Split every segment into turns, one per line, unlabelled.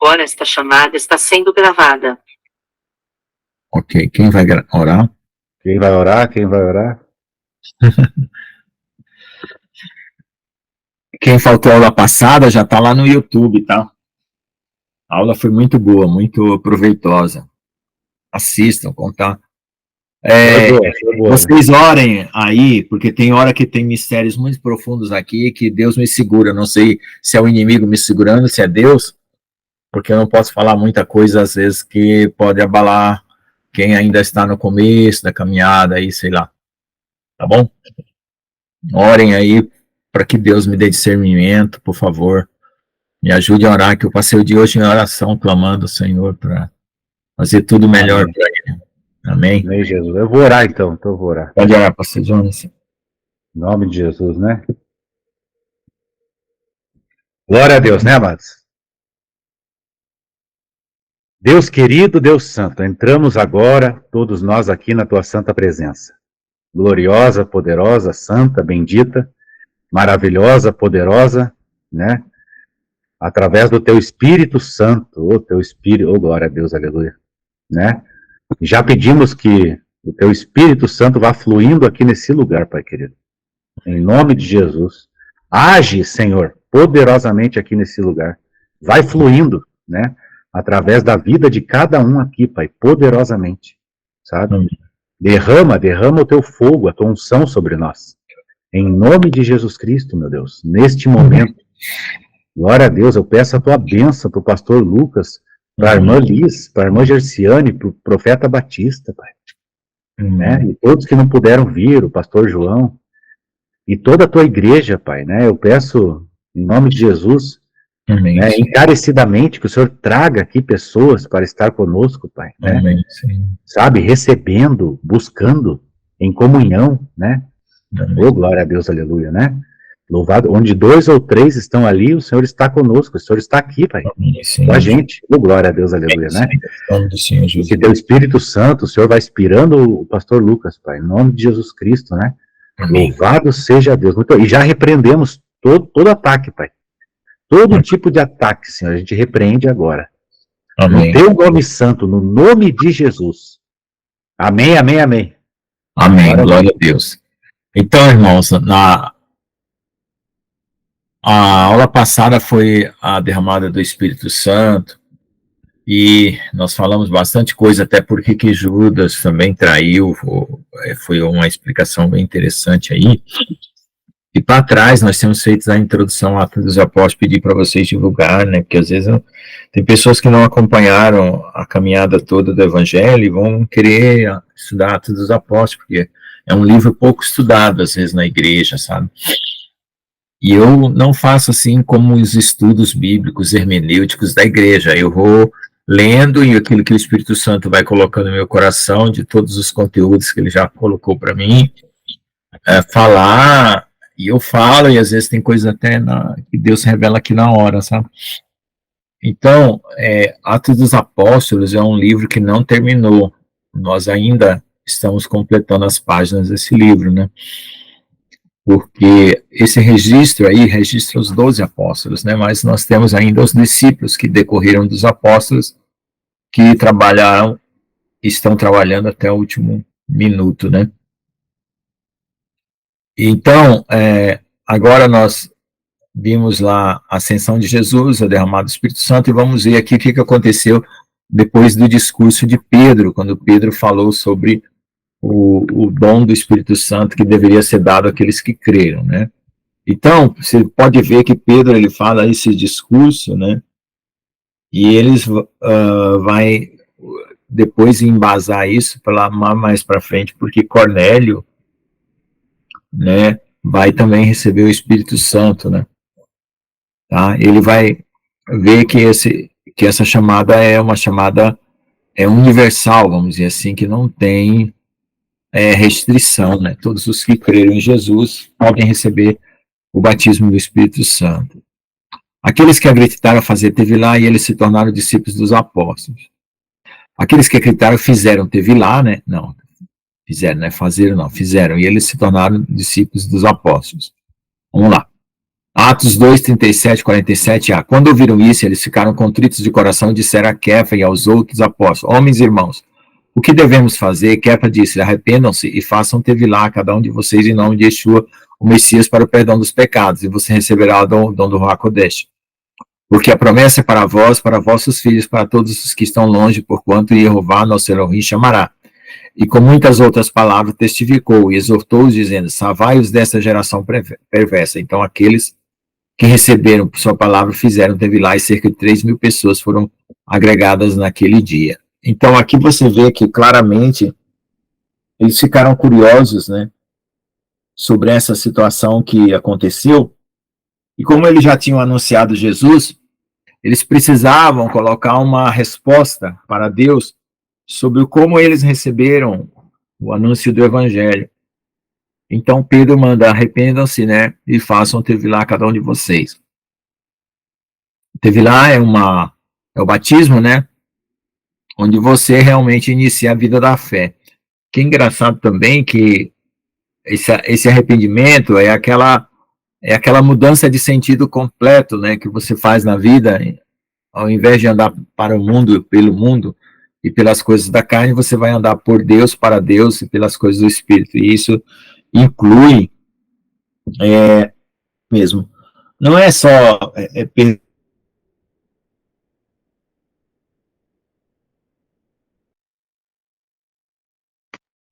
Agora esta chamada está sendo gravada.
Ok, quem vai orar?
Quem vai orar? Quem vai orar?
Quem faltou a aula passada já está lá no YouTube, tá? A aula foi muito boa, muito proveitosa. Assistam, contar.
Foi boa.
Vocês orem aí, porque tem hora que tem mistérios muito profundos aqui que Deus me segura. Eu não sei se é o inimigo me segurando, se é Deus, porque eu não posso falar muita coisa às vezes que pode abalar quem ainda está no começo da caminhada aí, sei lá. Tá bom? Orem aí para que Deus me dê discernimento, por favor. Me ajude a orar, que eu passei o dia hoje em oração, clamando ao Senhor para fazer tudo melhor para Ele. Amém?
Amém, Jesus. Eu vou orar então eu vou orar.
Pode orar, pastor Jonas.
Em nome de Jesus, né? Glória a Deus, né, amados? Deus querido, Deus santo, entramos agora, todos nós aqui na tua santa presença. Gloriosa, poderosa, santa, bendita, maravilhosa, poderosa, né? Através do teu Espírito Santo, teu Espírito, glória a Deus, aleluia, né? Já pedimos que o teu Espírito Santo vá fluindo aqui nesse lugar, Pai querido. Em nome de Jesus. Age, Senhor, poderosamente aqui nesse lugar. Vai fluindo, né? Através da vida de cada um aqui, Pai, poderosamente, sabe? Derrama o teu fogo, a tua unção sobre nós. Em nome de Jesus Cristo, meu Deus, neste momento. Glória a Deus, eu peço a tua bênção para o pastor Lucas, para a irmã Liz, para a irmã Gerciane, para o profeta Batista, Pai. Né? E todos que não puderam vir, o pastor João, e toda a tua igreja, Pai, né? Eu peço, em nome de Jesus, né, encarecidamente, que o Senhor traga aqui pessoas para estar conosco, Pai, né?
Amém,
sabe, recebendo, buscando, em comunhão, né? Oh, glória a Deus, aleluia, né? Louvado, onde 2 ou 3 estão ali, o Senhor está conosco, o Senhor está aqui, Pai, com a gente. Oh, glória a Deus, aleluia, né? Que teu Espírito Santo, o Senhor vai inspirando o pastor Lucas, Pai, em nome de Jesus Cristo, né? Amém. Louvado seja Deus. E já repreendemos todo ataque, Pai. Todo tipo de ataque, Senhor, a gente repreende agora. Amém. No teu nome santo, no nome de Jesus. Amém, amém, amém.
Amém, glória a Deus. Então, irmãos, a aula passada foi a derramada do Espírito Santo, e nós falamos bastante coisa, até porque que Judas também traiu, foi uma explicação bem interessante aí. E para trás nós temos feito a introdução a Atos dos Apóstolos, pedir para vocês divulgar, né, porque às vezes tem pessoas que não acompanharam a caminhada toda do Evangelho e vão querer estudar Atos dos Apóstolos, porque é um livro pouco estudado às vezes na igreja, sabe? E eu não faço assim como os estudos bíblicos, hermenêuticos da igreja, eu vou lendo e aquilo que o Espírito Santo vai colocando no meu coração, de todos os conteúdos que ele já colocou para mim, falar, e eu falo, e às vezes tem coisa até que Deus revela aqui na hora, sabe? Então, Atos dos Apóstolos é um livro que não terminou, nós ainda estamos completando as páginas desse livro, né? Porque esse registro aí registra os 12 apóstolos, né? Mas nós temos ainda os discípulos que decorreram dos apóstolos, que estão trabalhando até o último minuto, né? Então, agora nós vimos lá a ascensão de Jesus, a derramada do Espírito Santo, e vamos ver aqui o que aconteceu depois do discurso de Pedro, quando Pedro falou sobre o dom do Espírito Santo que deveria ser dado àqueles que creram, né? Então, você pode ver que Pedro, ele fala esse discurso, né? E eles vai depois embasar isso para lá mais para frente, porque Cornélio, né, vai também receber o Espírito Santo, né? Tá? Ele vai ver que essa chamada é uma chamada universal, vamos dizer assim, que não tem restrição, né? Todos os que creram em Jesus podem receber o batismo do Espírito Santo. Aqueles que acreditaram fazer teve lá, e eles se tornaram discípulos dos apóstolos. Aqueles que acreditaram fizeram teve lá, né? Não, fizeram, não é fazer, não, fizeram, e eles se tornaram discípulos dos apóstolos. Vamos lá. Atos 2, 37, 47a. Quando ouviram isso, eles ficaram contritos de coração e disseram a Kefa e aos outros apóstolos: homens e irmãos, o que devemos fazer? Kefa disse: arrependam-se e façam tevilá cada um de vocês em nome de Yeshua, o Messias, para o perdão dos pecados, e você receberá o dom do Ruach Kodesh. Porque a promessa é para vós, para vossos filhos, para todos os que estão longe, porquanto Jeová, nosso Elohim, chamará. E com muitas outras palavras testificou e exortou-os, dizendo: salvai-os dessa geração perversa. Então aqueles que receberam sua palavra fizeram tevilá, e cerca de 3.000 pessoas foram agregadas naquele dia. Então aqui você vê que claramente eles ficaram curiosos, né, sobre essa situação que aconteceu, e como eles já tinham anunciado Jesus, eles precisavam colocar uma resposta para Deus sobre como eles receberam o anúncio do Evangelho. Então Pedro manda: arrependam-se, né, e façam tevilá cada um de vocês. Tevilá é o batismo, né, onde você realmente inicia a vida da fé. Que é engraçado também que esse arrependimento é aquela mudança de sentido completo, né, que você faz na vida. Ao invés de andar para o mundo, pelo mundo e pelas coisas da carne, você vai andar por Deus, para Deus e pelas coisas do Espírito. E isso inclui mesmo. Não é só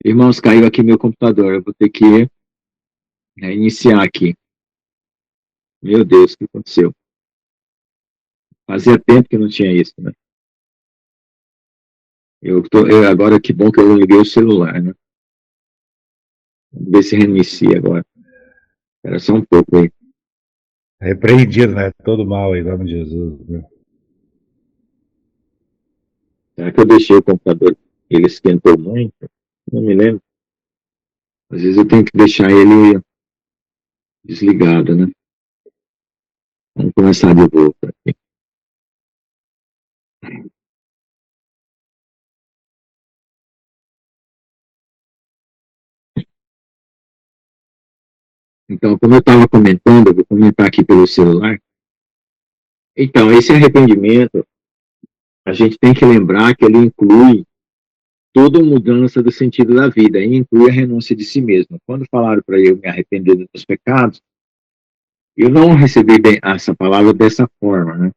irmãos, caiu aqui meu computador. Eu vou ter que iniciar aqui. Meu Deus, o que aconteceu? Fazia tempo que não tinha isso, né? Agora, que bom que eu liguei o celular, né? Vamos ver se reinicia agora. Espera só um pouco aí.
Repreendido, né? Todo mal em nome de Jesus. Né?
Será que eu deixei o computador, ele esquentou muito? Não me lembro. Às vezes eu tenho que deixar ele desligado, né? Vamos começar de volta aqui. Então, como eu estava comentando, eu vou comentar aqui pelo celular. Então, esse arrependimento, a gente tem que lembrar que ele inclui toda mudança do sentido da vida, e inclui a renúncia de si mesmo. Quando falaram para eu me arrepender dos pecados, eu não recebi bem essa palavra dessa forma, né?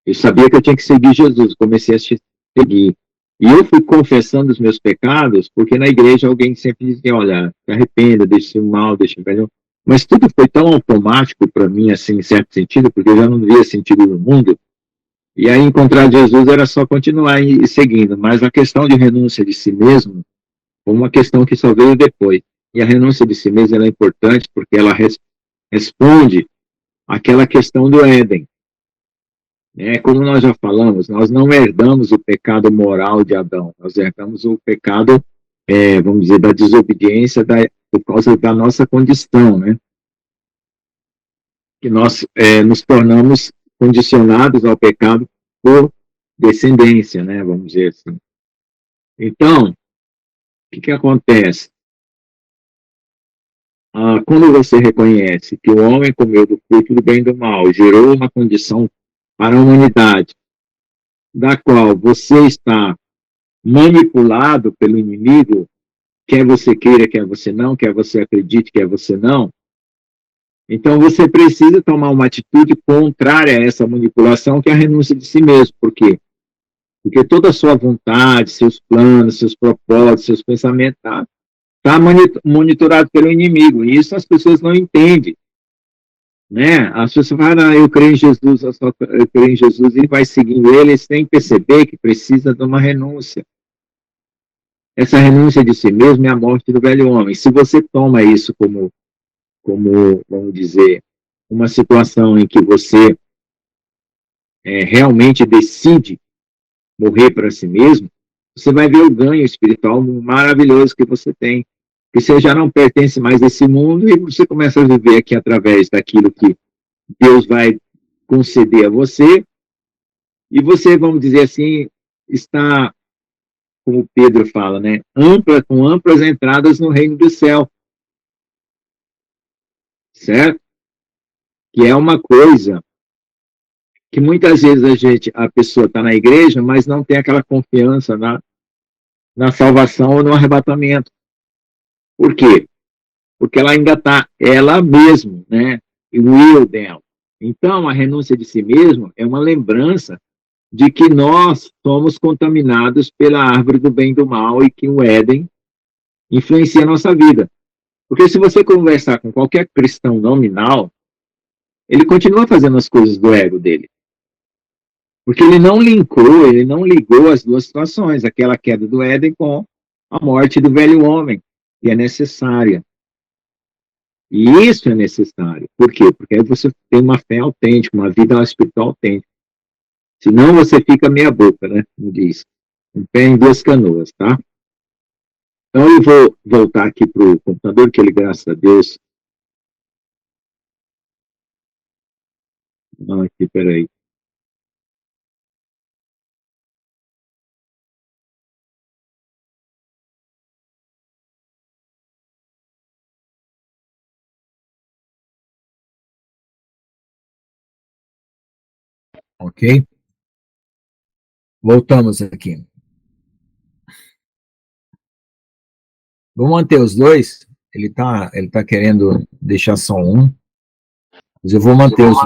Eu sabia que eu tinha que seguir Jesus, comecei a seguir. E eu fui confessando os meus pecados, porque na igreja alguém sempre dizia: olha, se arrependa, deixe o mal, deixe o melhor. Mas tudo foi tão automático para mim, assim, em certo sentido, porque eu já não via sentido no mundo. E aí encontrar Jesus era só continuar seguindo. Mas a questão de renúncia de si mesmo foi uma questão que só veio depois. E a renúncia de si mesmo ela é importante porque ela responde àquela questão do Éden. Como nós já falamos, nós não herdamos o pecado moral de Adão, nós herdamos o pecado, vamos dizer, da desobediência por causa da nossa condição, né? Que nós nos tornamos condicionados ao pecado por descendência, né? Vamos dizer assim. Então, o que acontece? Quando você reconhece que o homem comeu do fruto do bem e do mal, gerou uma condição para a humanidade, da qual você está manipulado pelo inimigo, quer você queira, quer você não, quer você acredite, quer você não, então você precisa tomar uma atitude contrária a essa manipulação, que é a renúncia de si mesmo. Por quê? Porque toda a sua vontade, seus planos, seus propósitos, seus pensamentos tá monitorado pelo inimigo, e isso as pessoas não entendem. Né? As pessoas falam: eu creio em Jesus, eu creio em Jesus, e vai seguindo ele sem perceber que precisa de uma renúncia. Essa renúncia de si mesmo é a morte do velho homem. Se você toma isso como vamos dizer, uma situação em que você realmente decide morrer para si mesmo, você vai ver o ganho espiritual maravilhoso que você tem. Porque você já não pertence mais a esse mundo, e você começa a viver aqui através daquilo que Deus vai conceder a você, e você, vamos dizer assim, está, como Pedro fala, né, com amplas entradas no reino do céu. Certo? que é uma coisa que muitas vezes a pessoa está na igreja, mas não tem aquela confiança na salvação ou no arrebatamento. Por quê? Porque ela ainda está ela mesma, né? E o eu dela. Então, a renúncia de si mesmo é uma lembrança de que nós somos contaminados pela árvore do bem e do mal e que o Éden influencia a nossa vida. Porque se você conversar com qualquer cristão nominal, ele continua fazendo as coisas do ego dele. Porque ele não ligou as duas situações, aquela queda do Éden com a morte do velho homem, que é necessária. E isso é necessário. Por quê? Porque aí você tem uma fé autêntica, uma vida espiritual autêntica. Senão você fica meia boca, né? Como diz. Um pé em duas canoas, tá? Então eu vou voltar aqui para o computador, que ele, graças a Deus... Não, aqui, peraí. Ok? Voltamos aqui. Vamos manter os dois. Ele tá querendo deixar só um. Mas eu vou manter os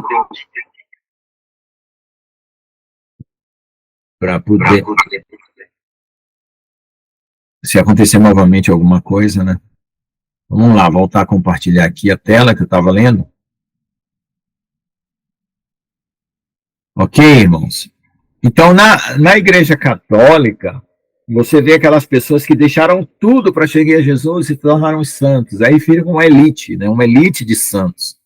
para poder. Se acontecer novamente alguma coisa, né? Vamos lá, voltar a compartilhar aqui a tela que eu estava lendo. Ok, irmãos? Então, na Igreja Católica, você vê aquelas pessoas que deixaram tudo para chegar a Jesus e se tornaram santos. Aí fica uma elite, né? Uma elite de santos.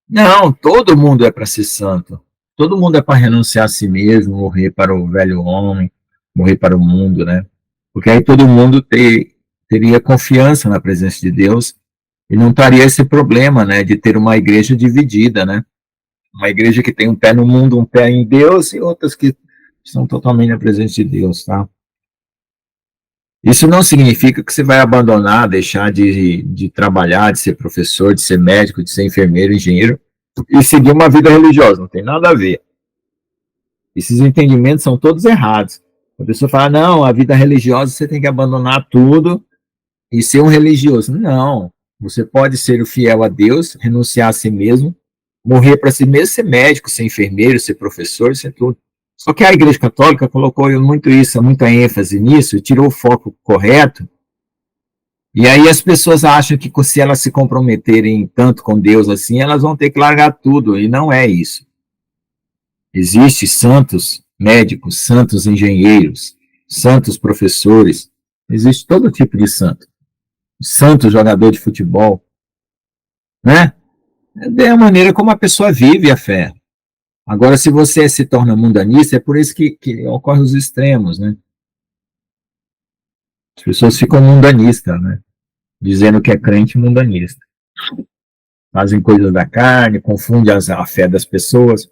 Não, todo mundo é para ser santo. Todo mundo é para renunciar a si mesmo, morrer para o velho homem, morrer para o mundo, né? Porque aí todo mundo teria confiança na presença de Deus e não estaria esse problema, né, de ter uma igreja dividida, né? Uma igreja que tem um pé no mundo, um pé em Deus e outras que estão totalmente na presença de Deus, tá? Isso não significa que você vai abandonar, deixar de trabalhar, de ser professor, de ser médico, de ser enfermeiro, engenheiro e seguir uma vida religiosa, não tem nada a ver. Esses entendimentos são todos errados. A pessoa fala, não, a vida religiosa você tem que abandonar tudo e ser um religioso. Não, você pode ser o fiel a Deus, renunciar a si mesmo, morrer para si mesmo, ser médico, ser enfermeiro, ser professor, ser tudo. Só que a Igreja Católica colocou muito isso, muita ênfase nisso, tirou o foco correto, e aí as pessoas acham que se elas se comprometerem tanto com Deus assim, elas vão ter que largar tudo, e não é isso. Existem santos médicos, santos engenheiros, santos professores, existe todo tipo de santo. Santo jogador de futebol, né? É a maneira como a pessoa vive a fé. Agora, se você se torna mundanista, é por isso que ocorrem os extremos, né? As pessoas ficam mundanistas, né? Dizendo que é crente mundanista. Fazem coisas da carne, confundem a fé das pessoas.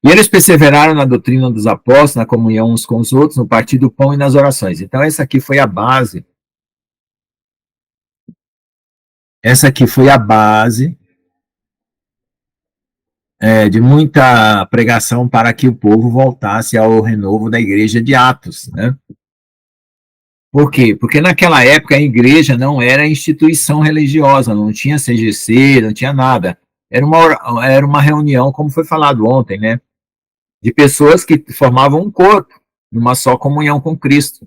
E eles perseveraram na doutrina dos apóstolos, na comunhão uns com os outros, no partir do pão e nas orações. Então, essa aqui foi a base. Essa aqui foi a base de muita pregação para que o povo voltasse ao renovo da igreja de Atos, né? Por quê? Porque naquela época a igreja não era instituição religiosa, não tinha CGC, não tinha nada. Era uma reunião, como foi falado ontem, né? De pessoas que formavam um corpo, numa só comunhão com Cristo.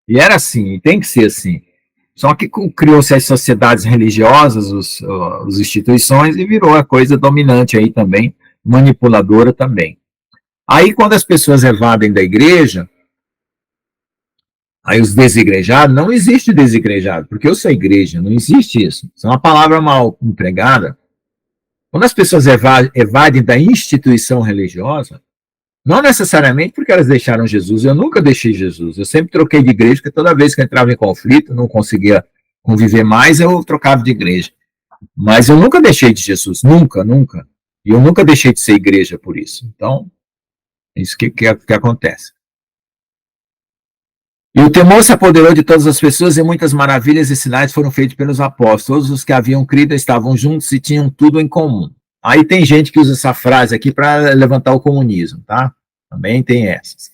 E era assim, e tem que ser assim. Só que criou-se as sociedades religiosas, as instituições, e virou a coisa dominante aí também, manipuladora também. Aí, quando as pessoas evadem da igreja, aí os desigrejados, não existe desigrejado, porque eu sou igreja, não existe isso. Isso é uma palavra mal empregada. Quando as pessoas evadem da instituição religiosa, não necessariamente porque elas deixaram Jesus, eu nunca deixei Jesus, eu sempre troquei de igreja, porque toda vez que eu entrava em conflito, não conseguia conviver mais, eu trocava de igreja. Mas eu nunca deixei de Jesus, nunca, nunca. E eu nunca deixei de ser igreja por isso. Então, é isso que acontece. E o temor se apoderou de todas as pessoas e muitas maravilhas e sinais foram feitos pelos apóstolos. Todos os que haviam crido estavam juntos e tinham tudo em comum. Aí tem gente que usa essa frase aqui para levantar o comunismo, tá? Também tem essas.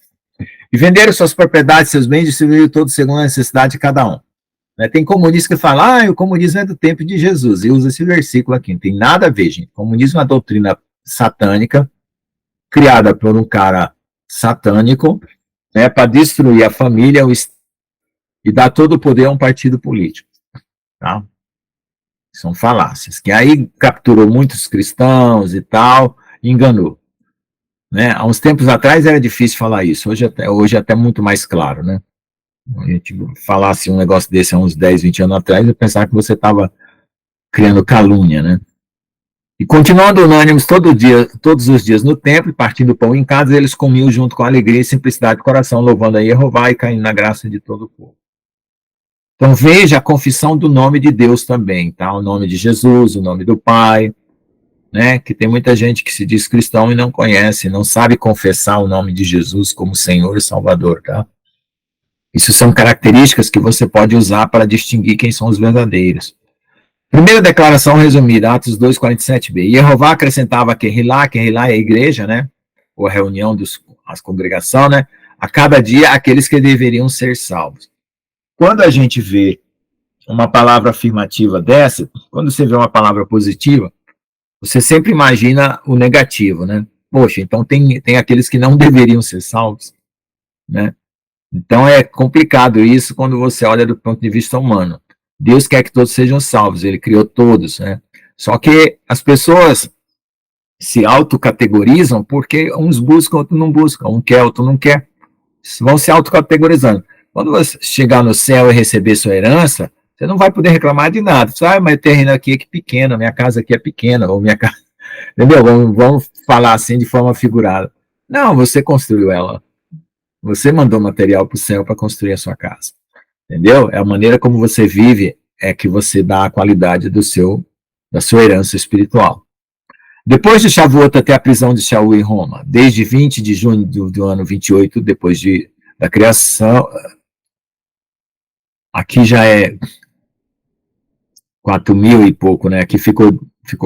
E venderam suas propriedades, seus bens, distribuíram todos segundo a necessidade de cada um. Né? Tem comunista que fala, o comunismo é do tempo de Jesus, e usa esse versículo aqui. Não tem nada a ver, gente. O comunismo é uma doutrina satânica, criada por um cara satânico, né, para destruir a família e dar todo o poder a um partido político. Tá? São falácias, que aí capturou muitos cristãos e tal, e enganou. Né? Há uns tempos atrás era difícil falar isso, hoje é até muito mais claro, né? A gente falasse um negócio desse há uns 10, 20 anos atrás, eu pensava que você estava criando calúnia, né? E continuando unânimes todos os dias no templo, partindo o pão em casa, eles comiam junto com alegria e simplicidade de coração, louvando a Jeová e caindo na graça de todo o povo. Então veja a confissão do nome de Deus também, tá? O nome de Jesus, o nome do Pai, né? Que tem muita gente que se diz cristão e não conhece, não sabe confessar o nome de Jesus como Senhor e Salvador, tá? Isso são características que você pode usar para distinguir quem são os verdadeiros. Primeira declaração resumida, Atos 2:47b. Jeová acrescentava Querrilá é a igreja, né? Ou a reunião as congregação, né? A cada dia aqueles que deveriam ser salvos. Quando a gente vê uma palavra afirmativa dessa, quando você vê uma palavra positiva, você sempre imagina o negativo, né? Poxa, então tem aqueles que não deveriam ser salvos, né? Então é complicado isso quando você olha do ponto de vista humano. Deus quer que todos sejam salvos, ele criou todos, né? Só que as pessoas se autocategorizam porque uns buscam, outros não buscam, um quer, outro não quer. Vão se autocategorizando. Quando você chegar no céu e receber sua herança, você não vai poder reclamar de nada. Você, mas o terreno aqui é pequeno, minha casa aqui é pequena, ou minha casa... Entendeu? Vamos falar assim de forma figurada. Não, você construiu ela. Você mandou material para o céu para construir a sua casa. Entendeu? É a maneira como você vive é que você dá a qualidade da sua herança espiritual. Depois de Shavuot até a prisão de Shaul em Roma, desde 20 de junho do ano 28, depois da criação, aqui já é 4.000 e pouco, né? Aqui ficou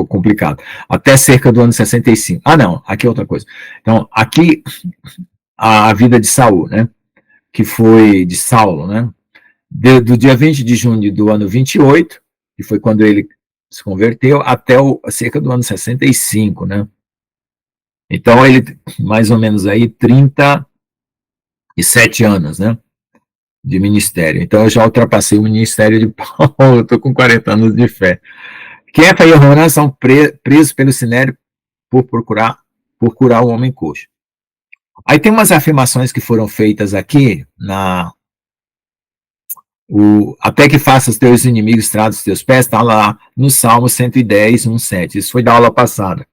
complicado. Até cerca do ano 65. Ah, não, aqui é outra coisa. Então, aqui a vida de Saul, né? Que foi de Saulo, né? Do dia 20 de junho do ano 28, que foi quando ele se converteu, até cerca do ano 65, né? Então, ele, mais ou menos aí, 37 anos, né? De ministério. Então, eu já ultrapassei o ministério de Paulo, eu estou com 40 anos de fé. Kefa e Yohanan são presos pelo Sinédrio por curar o homem coxo. Aí tem umas afirmações que foram feitas aqui, até que faça os teus inimigos trados os teus pés, está lá no Salmo 110, 1:7. Isso foi da aula passada.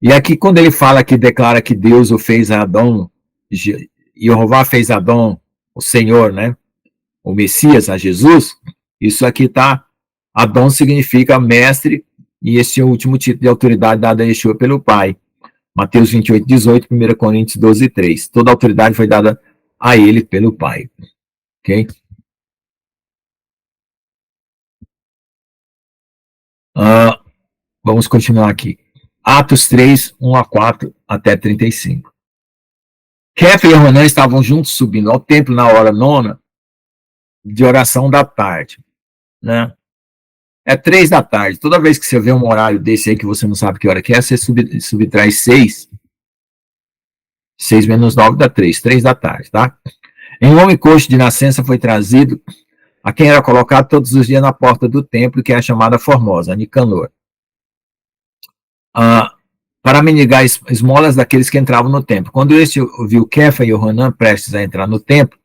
E aqui, quando ele fala que declara que Deus o fez Adão, Jeová fez Adão, o Senhor, né? O Messias, a Jesus, isso aqui tá, Adão significa mestre, e esse é o último título de autoridade dado a Yeshua pelo Pai. Mateus 28, 18, 1 Coríntios 12, 3. Toda a autoridade foi dada a ele pelo Pai. Ok? Vamos continuar aqui. Atos 3, 1-4 até 35. Kefa e Yohanan estavam juntos subindo ao templo na hora 9 de oração da tarde, né? É 3 da tarde. Toda vez que você vê um horário desse aí que você não sabe que hora que é, você subtrai 6. 6 menos 9 dá 3 da tarde, tá? Em um homem coxo de nascença foi trazido a quem era colocado todos os dias na porta do templo, que é a chamada Formosa, Nicanor, para mendigar esmolas daqueles que entravam no templo. Quando este viu Kefa e Yohanan prestes a entrar no templo,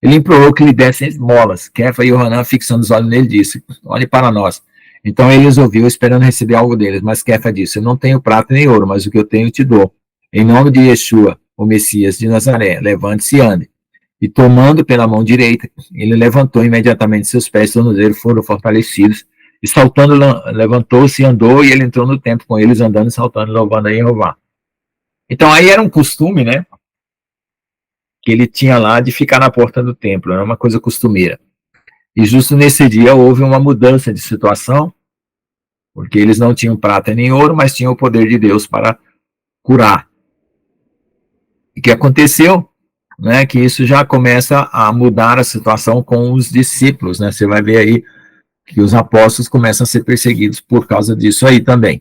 ele implorou que lhe dessem esmolas. Kefa e Yohanan, fixando os olhos nele, disse: olhe para nós. Então ele os ouviu, esperando receber algo deles. Mas Kefa disse: eu não tenho prata nem ouro, mas o que eu tenho te dou. Em nome de Yeshua, o Messias de Nazaré, levante-se e ande. E tomando pela mão direita, ele levantou imediatamente seus pés e tornozelos foram fortalecidos. E saltando, levantou-se e andou, e ele entrou no templo com eles, andando e saltando, louvando a Jeová. Então aí era um costume, né? Que ele tinha lá de ficar na porta do templo, era uma coisa costumeira. E justo nesse dia houve uma mudança de situação, porque eles não tinham prata nem ouro, mas tinham o poder de Deus para curar. E o que aconteceu? Né, que isso já começa a mudar a situação com os discípulos, né? Você vai ver aí que os apóstolos começam a ser perseguidos por causa disso aí também.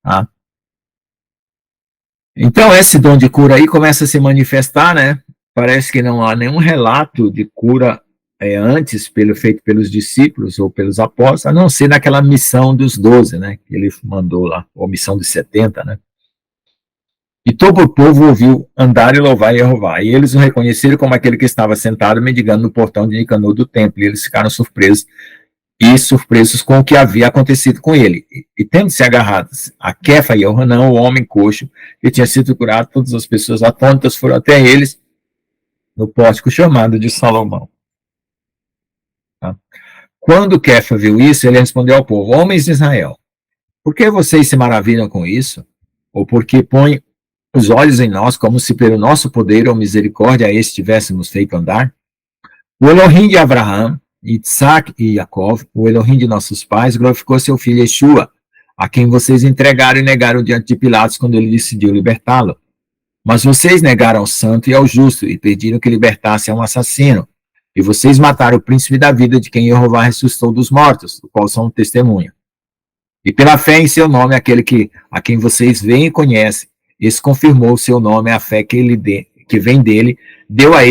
Tá? Então, esse dom de cura aí começa a se manifestar, né? Parece que não há nenhum relato de cura antes feito pelos discípulos ou pelos apóstolos, a não ser naquela missão dos 12, né? Que ele mandou lá, ou missão dos 70, né? E todo o povo ouviu andar e louvar Jeová. E eles o reconheceram como aquele que estava sentado mendigando no portão de Nicanor do templo. E eles ficaram surpresos com o que havia acontecido com ele. E tendo se agarrados a Quefa e Yohanan, o homem coxo, que tinha sido curado, todas as pessoas atônitas foram até eles no pórtico chamado de Salomão. Tá? Quando Quefa viu isso, ele respondeu ao povo: homens de Israel, por que vocês se maravilham com isso? Ou porque põem os olhos em nós, como se pelo nosso poder ou misericórdia a esse tivéssemos feito andar? O Elohim de Abraão, Isaac e Jacó, o Elohim de nossos pais, glorificou seu filho Yeshua, a quem vocês entregaram e negaram diante de Pilatos quando ele decidiu libertá-lo. Mas vocês negaram ao santo e ao justo e pediram que libertasse a um assassino. E vocês mataram o príncipe da vida, de quem Jeová ressuscitou dos mortos, do qual são testemunha. E pela fé em seu nome, aquele a quem vocês veem e conhecem, esse confirmou o seu nome, a fé que vem dele, deu a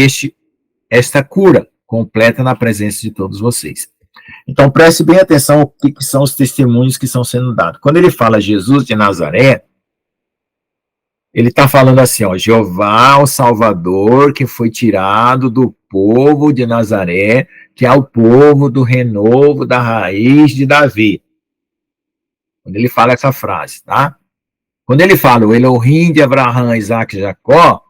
esta cura completa na presença de todos vocês. Então, preste bem atenção ao que são os testemunhos que estão sendo dados. Quando ele fala Jesus de Nazaré, ele está falando assim, ó, Jeová, o Salvador, que foi tirado do povo de Nazaré, que é o povo do renovo da raiz de Davi. Quando ele fala essa frase, tá? Quando ele fala o Elohim de Abraão, Isaac e Jacó,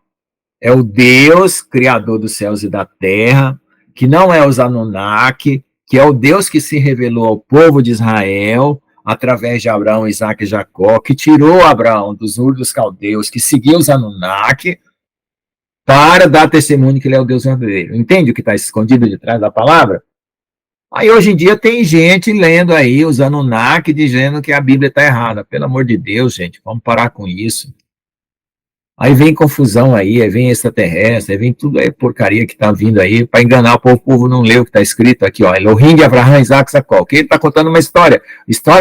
é o Deus, criador dos céus e da terra, que não é os Anunnaki, que é o Deus que se revelou ao povo de Israel, através de Abraão, Isaac e Jacó, que tirou Abraão dos Ur dos Caldeus, que seguiu os Anunnaki, para dar testemunho que ele é o Deus verdadeiro. Entende o que está escondido de trás da palavra? Aí hoje em dia tem gente lendo aí os Anunnaki dizendo que a Bíblia está errada. Pelo amor de Deus, gente, vamos parar com isso. Aí vem confusão aí vem extraterrestre, aí vem tudo aí porcaria que está vindo aí para enganar o povo não lê o que está escrito aqui, ó, Elohim de Abraão, Isaac e Jacó. Que ele está contando uma história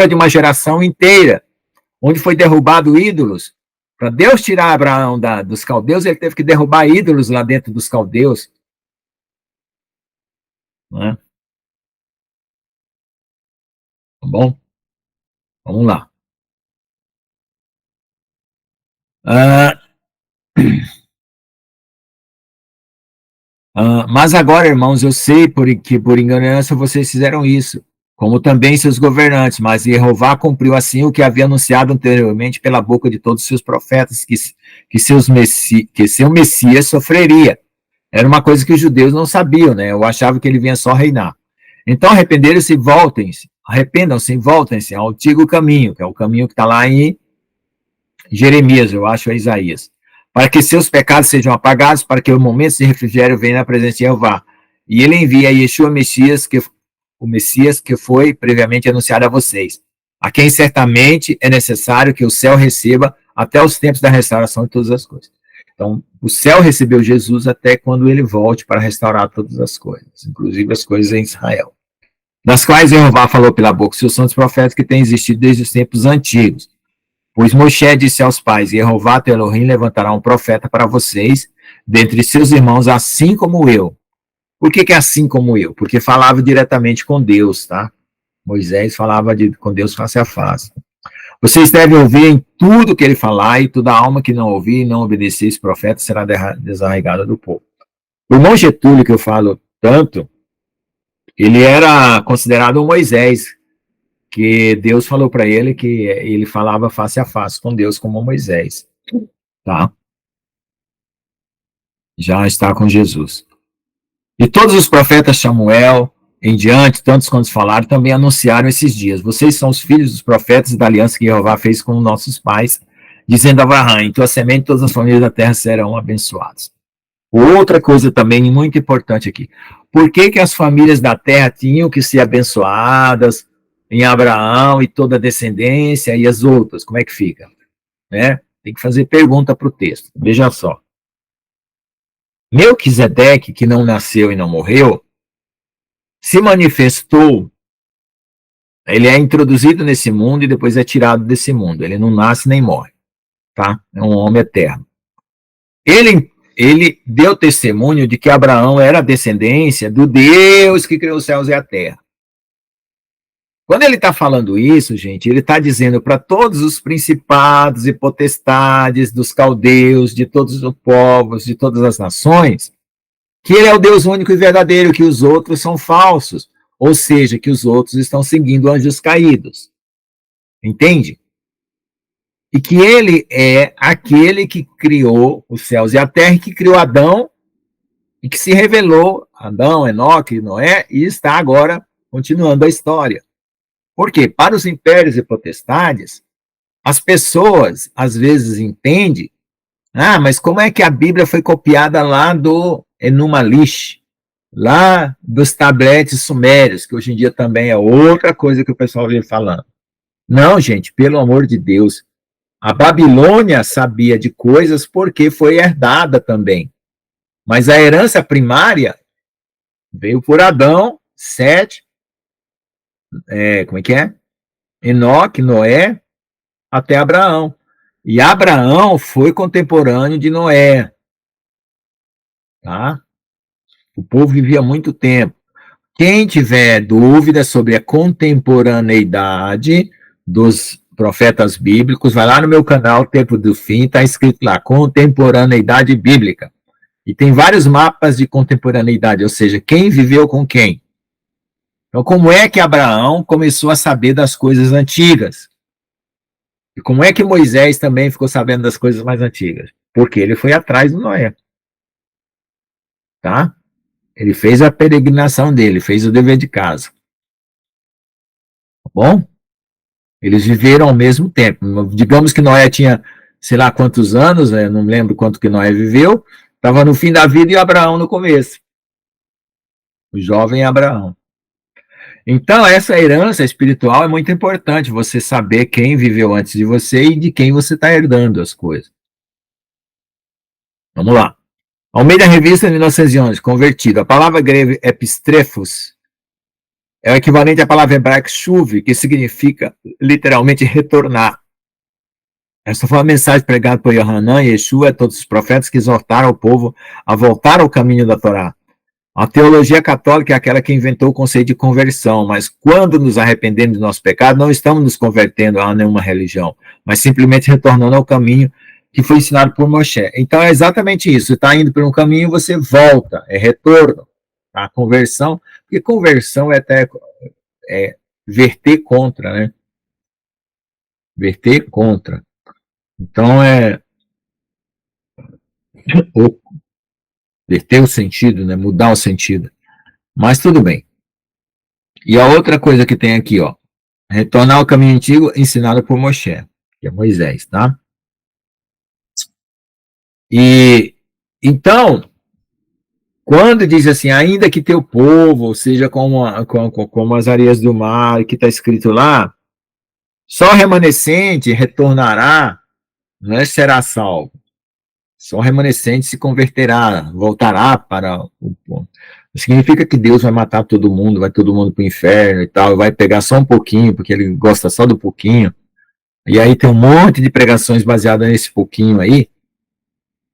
de uma geração inteira, onde foi derrubado ídolos. Para Deus tirar Abraão dos caldeus, ele teve que derrubar ídolos lá dentro dos caldeus. Não é? Tá bom? Vamos lá. Mas agora, irmãos, eu sei que por ignorância vocês fizeram isso, como também seus governantes, mas Jeová cumpriu assim o que havia anunciado anteriormente pela boca de todos os seus profetas, que seu Messias sofreria. Era uma coisa que os judeus não sabiam, né? Eu achava que ele vinha só reinar. Então arrependam-se e voltem-se ao antigo caminho, que é o caminho que está lá em Jeremias, eu acho, é Isaías, para que seus pecados sejam apagados, para que o momento de refrigério venha na presença de Jeová. E ele envia Yeshua o Messias que foi previamente anunciado a vocês, a quem certamente é necessário que o céu receba até os tempos da restauração de todas as coisas. Então, o céu recebeu Jesus até quando ele volte para restaurar todas as coisas, inclusive as coisas em Israel, das quais Jeová falou pela boca dos seus santos profetas que têm existido desde os tempos antigos. Pois Moisés disse aos pais, Jeová teu Elohim levantará um profeta para vocês, dentre seus irmãos, assim como eu. Por que assim como eu? Porque falava diretamente com Deus, tá? Moisés falava com Deus face a face. Vocês devem ouvir em tudo que ele falar, e toda alma que não ouvir e não obedecer esse profeta será desarraigada do povo. O irmão Getúlio, que eu falo tanto, ele era considerado um Moisés, que Deus falou para ele que ele falava face a face com Deus como Moisés, tá? Já está com Jesus. E todos os profetas Samuel em diante, tantos quantos falaram, também anunciaram esses dias. Vocês são os filhos dos profetas da aliança que Jeová fez com nossos pais, dizendo a Abraão, em tua semente todas as famílias da terra serão abençoadas. Outra coisa também muito importante aqui. Por que as famílias da terra tinham que ser abençoadas? em Abraão e toda a descendência e as outras, como é que fica? Né? Tem que fazer pergunta para o texto. Veja só. Melquisedeque, que não nasceu e não morreu, se manifestou, ele é introduzido nesse mundo e depois é tirado desse mundo. Ele não nasce nem morre, tá? É um homem eterno. Ele deu testemunho de que Abraão era a descendência do Deus que criou os céus e a terra. Quando ele está falando isso, gente, ele está dizendo para todos os principados e potestades dos caldeus, de todos os povos, de todas as nações, que ele é o Deus único e verdadeiro, que os outros são falsos, ou seja, que os outros estão seguindo anjos caídos. Entende? E que ele é aquele que criou os céus e a terra, que criou Adão, e que se revelou, Adão, Enoque, Noé, e está agora continuando a história. Porque para os impérios e potestades, as pessoas às vezes entendem, mas como é que a Bíblia foi copiada lá do Enuma Elish, lá dos tabletes sumérios, que hoje em dia também é outra coisa que o pessoal vem falando. Não, gente, pelo amor de Deus, a Babilônia sabia de coisas porque foi herdada também. Mas a herança primária veio por Adão, Sete, como é que é? Enoque, Noé, até Abraão. E Abraão foi contemporâneo de Noé. Tá? O povo vivia muito tempo. Quem tiver dúvida sobre a contemporaneidade dos profetas bíblicos, vai lá no meu canal Tempo do Fim, está escrito lá, contemporaneidade bíblica. E tem vários mapas de contemporaneidade, ou seja, quem viveu com quem. Então, como é que Abraão começou a saber das coisas antigas? E como é que Moisés também ficou sabendo das coisas mais antigas? Porque ele foi atrás do Noé. Tá? Ele fez a peregrinação dele, fez o dever de casa. Tá bom? Eles viveram ao mesmo tempo. Digamos que Noé tinha, sei lá quantos anos, né? Não lembro quanto que Noé viveu, estava no fim da vida e Abraão no começo. O jovem Abraão. Então, essa herança espiritual é muito importante, você saber quem viveu antes de você e de quem você está herdando as coisas. Vamos lá. Almeida Revista, 1911, convertido. A palavra grega epistrefos é o equivalente à palavra hebraica shuv, que significa literalmente retornar. Essa foi a mensagem pregada por Yohanan e Yeshua a todos os profetas que exortaram o povo a voltar ao caminho da Torá. A teologia católica é aquela que inventou o conceito de conversão, mas quando nos arrependemos do nosso pecado, não estamos nos convertendo a nenhuma religião, mas simplesmente retornando ao caminho que foi ensinado por Moshe. Então é exatamente isso, você está indo por um caminho, você volta, é retorno. A conversão, porque conversão é até verter contra, né? Verter contra. Então verter o sentido, né? Mudar o sentido. Mas tudo bem. E a outra coisa que tem aqui, ó, retornar ao caminho antigo ensinado por Moshe, que é Moisés, tá? E então, quando diz assim, ainda que teu povo seja como as areias do mar, que está escrito lá, só o remanescente retornará, não é será salvo. Só o remanescente se converterá, voltará para o ponto. Significa que Deus vai matar todo mundo, vai todo mundo para o inferno e tal, vai pegar só um pouquinho, porque ele gosta só do pouquinho. E aí tem um monte de pregações baseadas nesse pouquinho aí.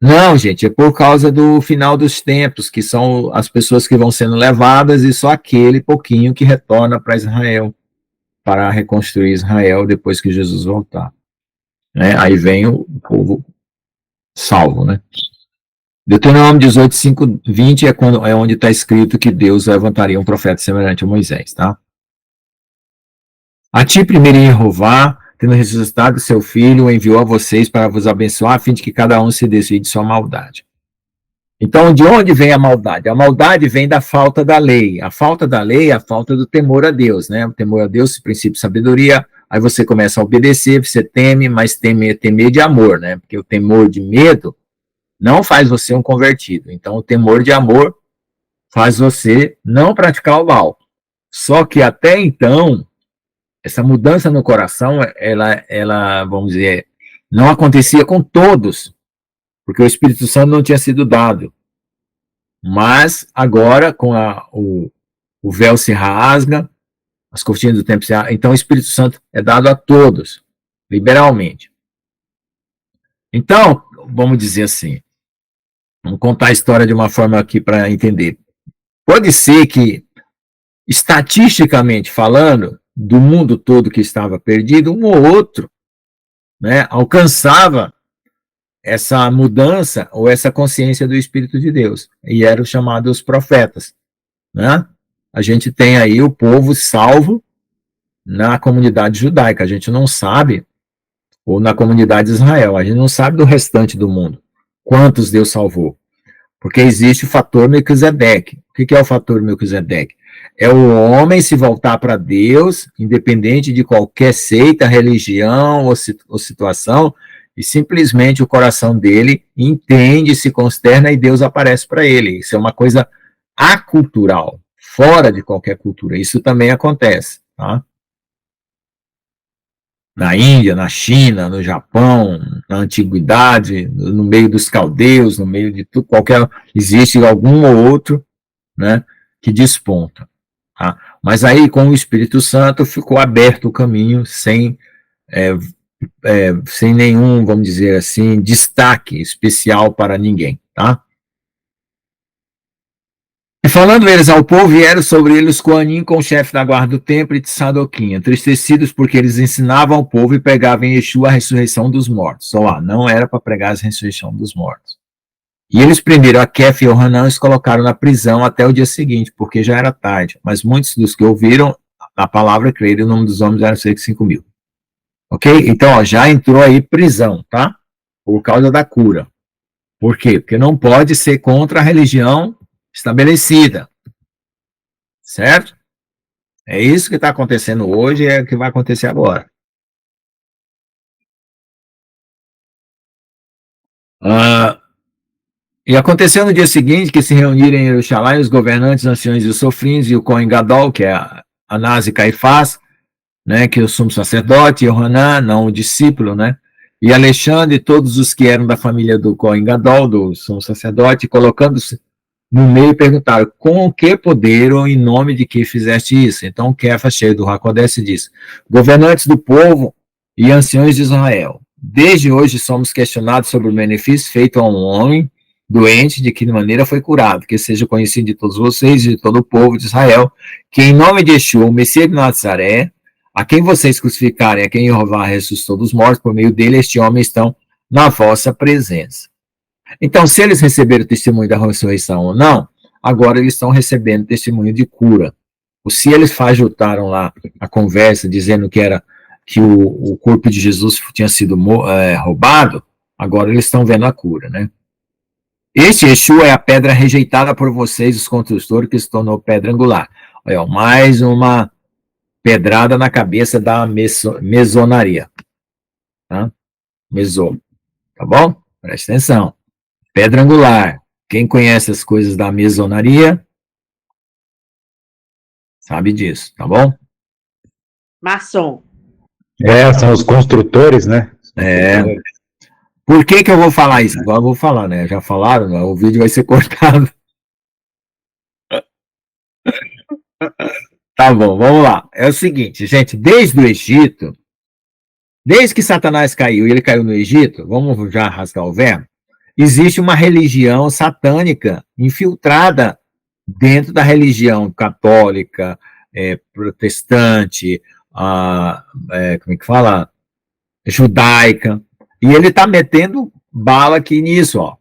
Não, gente, é por causa do final dos tempos, que são as pessoas que vão sendo levadas e só aquele pouquinho que retorna para Israel, para reconstruir Israel depois que Jesus voltar. Né? Aí vem o povo salvo, né? Deuteronômio 18, 5, 20 é onde está escrito que Deus levantaria um profeta semelhante a Moisés, tá? A ti primeiro Jeová, tendo ressuscitado seu filho, enviou a vocês para vos abençoar, a fim de que cada um se desvie de sua maldade. Então, de onde vem a maldade? A maldade vem da falta da lei. A falta da lei é a falta do temor a Deus, né? O temor a Deus, esse princípio de sabedoria, aí você começa a obedecer, você teme, mas temer de amor, né? Porque o temor de medo não faz você um convertido. Então, o temor de amor faz você não praticar o mal. Só que até então, essa mudança no coração, ela, vamos dizer, não acontecia com todos, porque o Espírito Santo não tinha sido dado. Mas agora, com o véu se rasga, as cortinas do templo se rasgam, então o Espírito Santo é dado a todos, liberalmente. Então, vamos dizer assim, vamos contar a história de uma forma aqui para entender. Pode ser que, estatisticamente falando, do mundo todo que estava perdido, um ou outro, né, alcançava essa mudança ou essa consciência do Espírito de Deus, e eram chamados profetas, né? A gente tem aí o povo salvo na comunidade judaica, a gente não sabe, ou na comunidade de Israel, a gente não sabe do restante do mundo, quantos Deus salvou, porque existe o fator Melquisedeque. O que é o fator Melquisedeque? É o homem se voltar para Deus, independente de qualquer seita, religião ou situação, e simplesmente o coração dele entende, se consterna e Deus aparece para ele. Isso é uma coisa acultural, fora de qualquer cultura. Isso também acontece, tá? Na Índia, na China, no Japão, na antiguidade, no meio dos caldeus, no meio de tudo, existe algum ou outro, né, que desponta. Tá? Mas aí, com o Espírito Santo, ficou aberto o caminho sem nenhum, vamos dizer assim, destaque especial para ninguém, tá? E falando eles ao povo, vieram sobre eles os Coanim com o chefe da guarda do templo e de Sadoquim, entristecidos porque eles ensinavam ao povo e pregavam em Yeshua a ressurreição dos mortos. Só lá, não era para pregar a ressurreição dos mortos. E eles prenderam a Kefa e Ohanã e os colocaram na prisão até o dia seguinte, porque já era tarde. Mas muitos dos que ouviram a palavra creram, e o nome dos homens era cerca de 5.000. Ok? Então, ó, já entrou aí prisão, tá? Por causa da cura. Por quê? Porque não pode ser contra a religião estabelecida. Certo? É isso que está acontecendo hoje e é o que vai acontecer agora. E aconteceu no dia seguinte que se reuniram em Jerusalém os governantes, anciões e os sofrinhos, e o Cohen Gadol, que é Anás e Caifás, né, que é o sumo sacerdote, e Yohanan, não o discípulo, né, e Alexandre, e todos os que eram da família do Cohen Gadol, do sumo sacerdote, colocando-se no meio, perguntaram, com que poder ou em nome de que fizeste isso? Então Kefa, cheio do Hakodesse, disse, governantes do povo e anciões de Israel, desde hoje somos questionados sobre o benefício feito a um homem doente, de que maneira foi curado, que seja conhecido de todos vocês e de todo o povo de Israel, que em nome de Yeshua, o Messias de Nazaré, a quem vocês crucificarem, a quem Jeová ressuscitou dos mortos, por meio dele, este homem estão na vossa presença. Então, se eles receberam o testemunho da ressurreição ou não, agora eles estão recebendo testemunho de cura. Ou se eles fajutaram lá a conversa, dizendo que o corpo de Jesus tinha sido roubado, agora eles estão vendo a cura, né? Este Yeshua é a pedra rejeitada por vocês, os construtores, que se tornou pedra angular. Olha, mais uma pedrada na cabeça da mesonaria. Tá? Tá bom? Presta atenção. Pedra angular. Quem conhece as coisas da mesonaria sabe disso, tá bom?
Maçom.
São os construtores, né?
Por que eu vou falar isso? Agora eu vou falar, né? Já falaram, né? O vídeo vai ser cortado. Tá bom, vamos lá. É o seguinte, gente, desde o Egito, desde que Satanás caiu e ele caiu no Egito, vamos já rasgar o verbo, existe uma religião satânica infiltrada dentro da religião católica, protestante, como é que fala? Judaica. E ele está metendo bala aqui nisso, ó.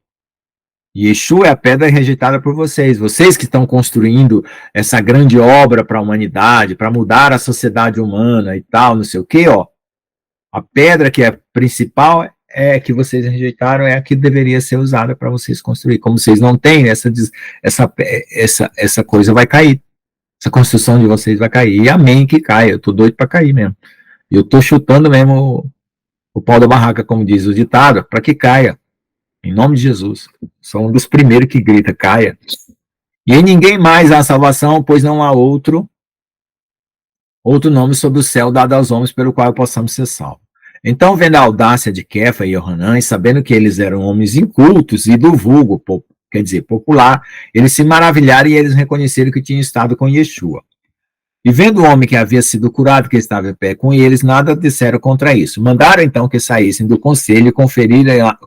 Yeshua é a pedra rejeitada por vocês. Vocês que estão construindo essa grande obra para a humanidade, para mudar a sociedade humana e tal, não sei o quê, ó. A pedra que é principal que vocês rejeitaram é a que deveria ser usada para vocês construir. Como vocês não têm, essa coisa vai cair. Essa construção de vocês vai cair. E amém que caia. Eu tô doido para cair mesmo. Eu tô chutando mesmo o pau da barraca, como diz o ditado, para que caia. Em nome de Jesus. Sou um dos primeiros que grita, caia. E em ninguém mais há salvação, pois não há outro outro nome sobre o céu dado aos homens pelo qual possamos ser salvos. Então, vendo a audácia de Kefa e Yohanan, e sabendo que eles eram homens incultos e do vulgo, quer dizer, popular, eles se maravilharam e eles reconheceram que tinham estado com Yeshua. E vendo o homem que havia sido curado, que estava em pé com eles, nada disseram contra isso. Mandaram então que saíssem do conselho e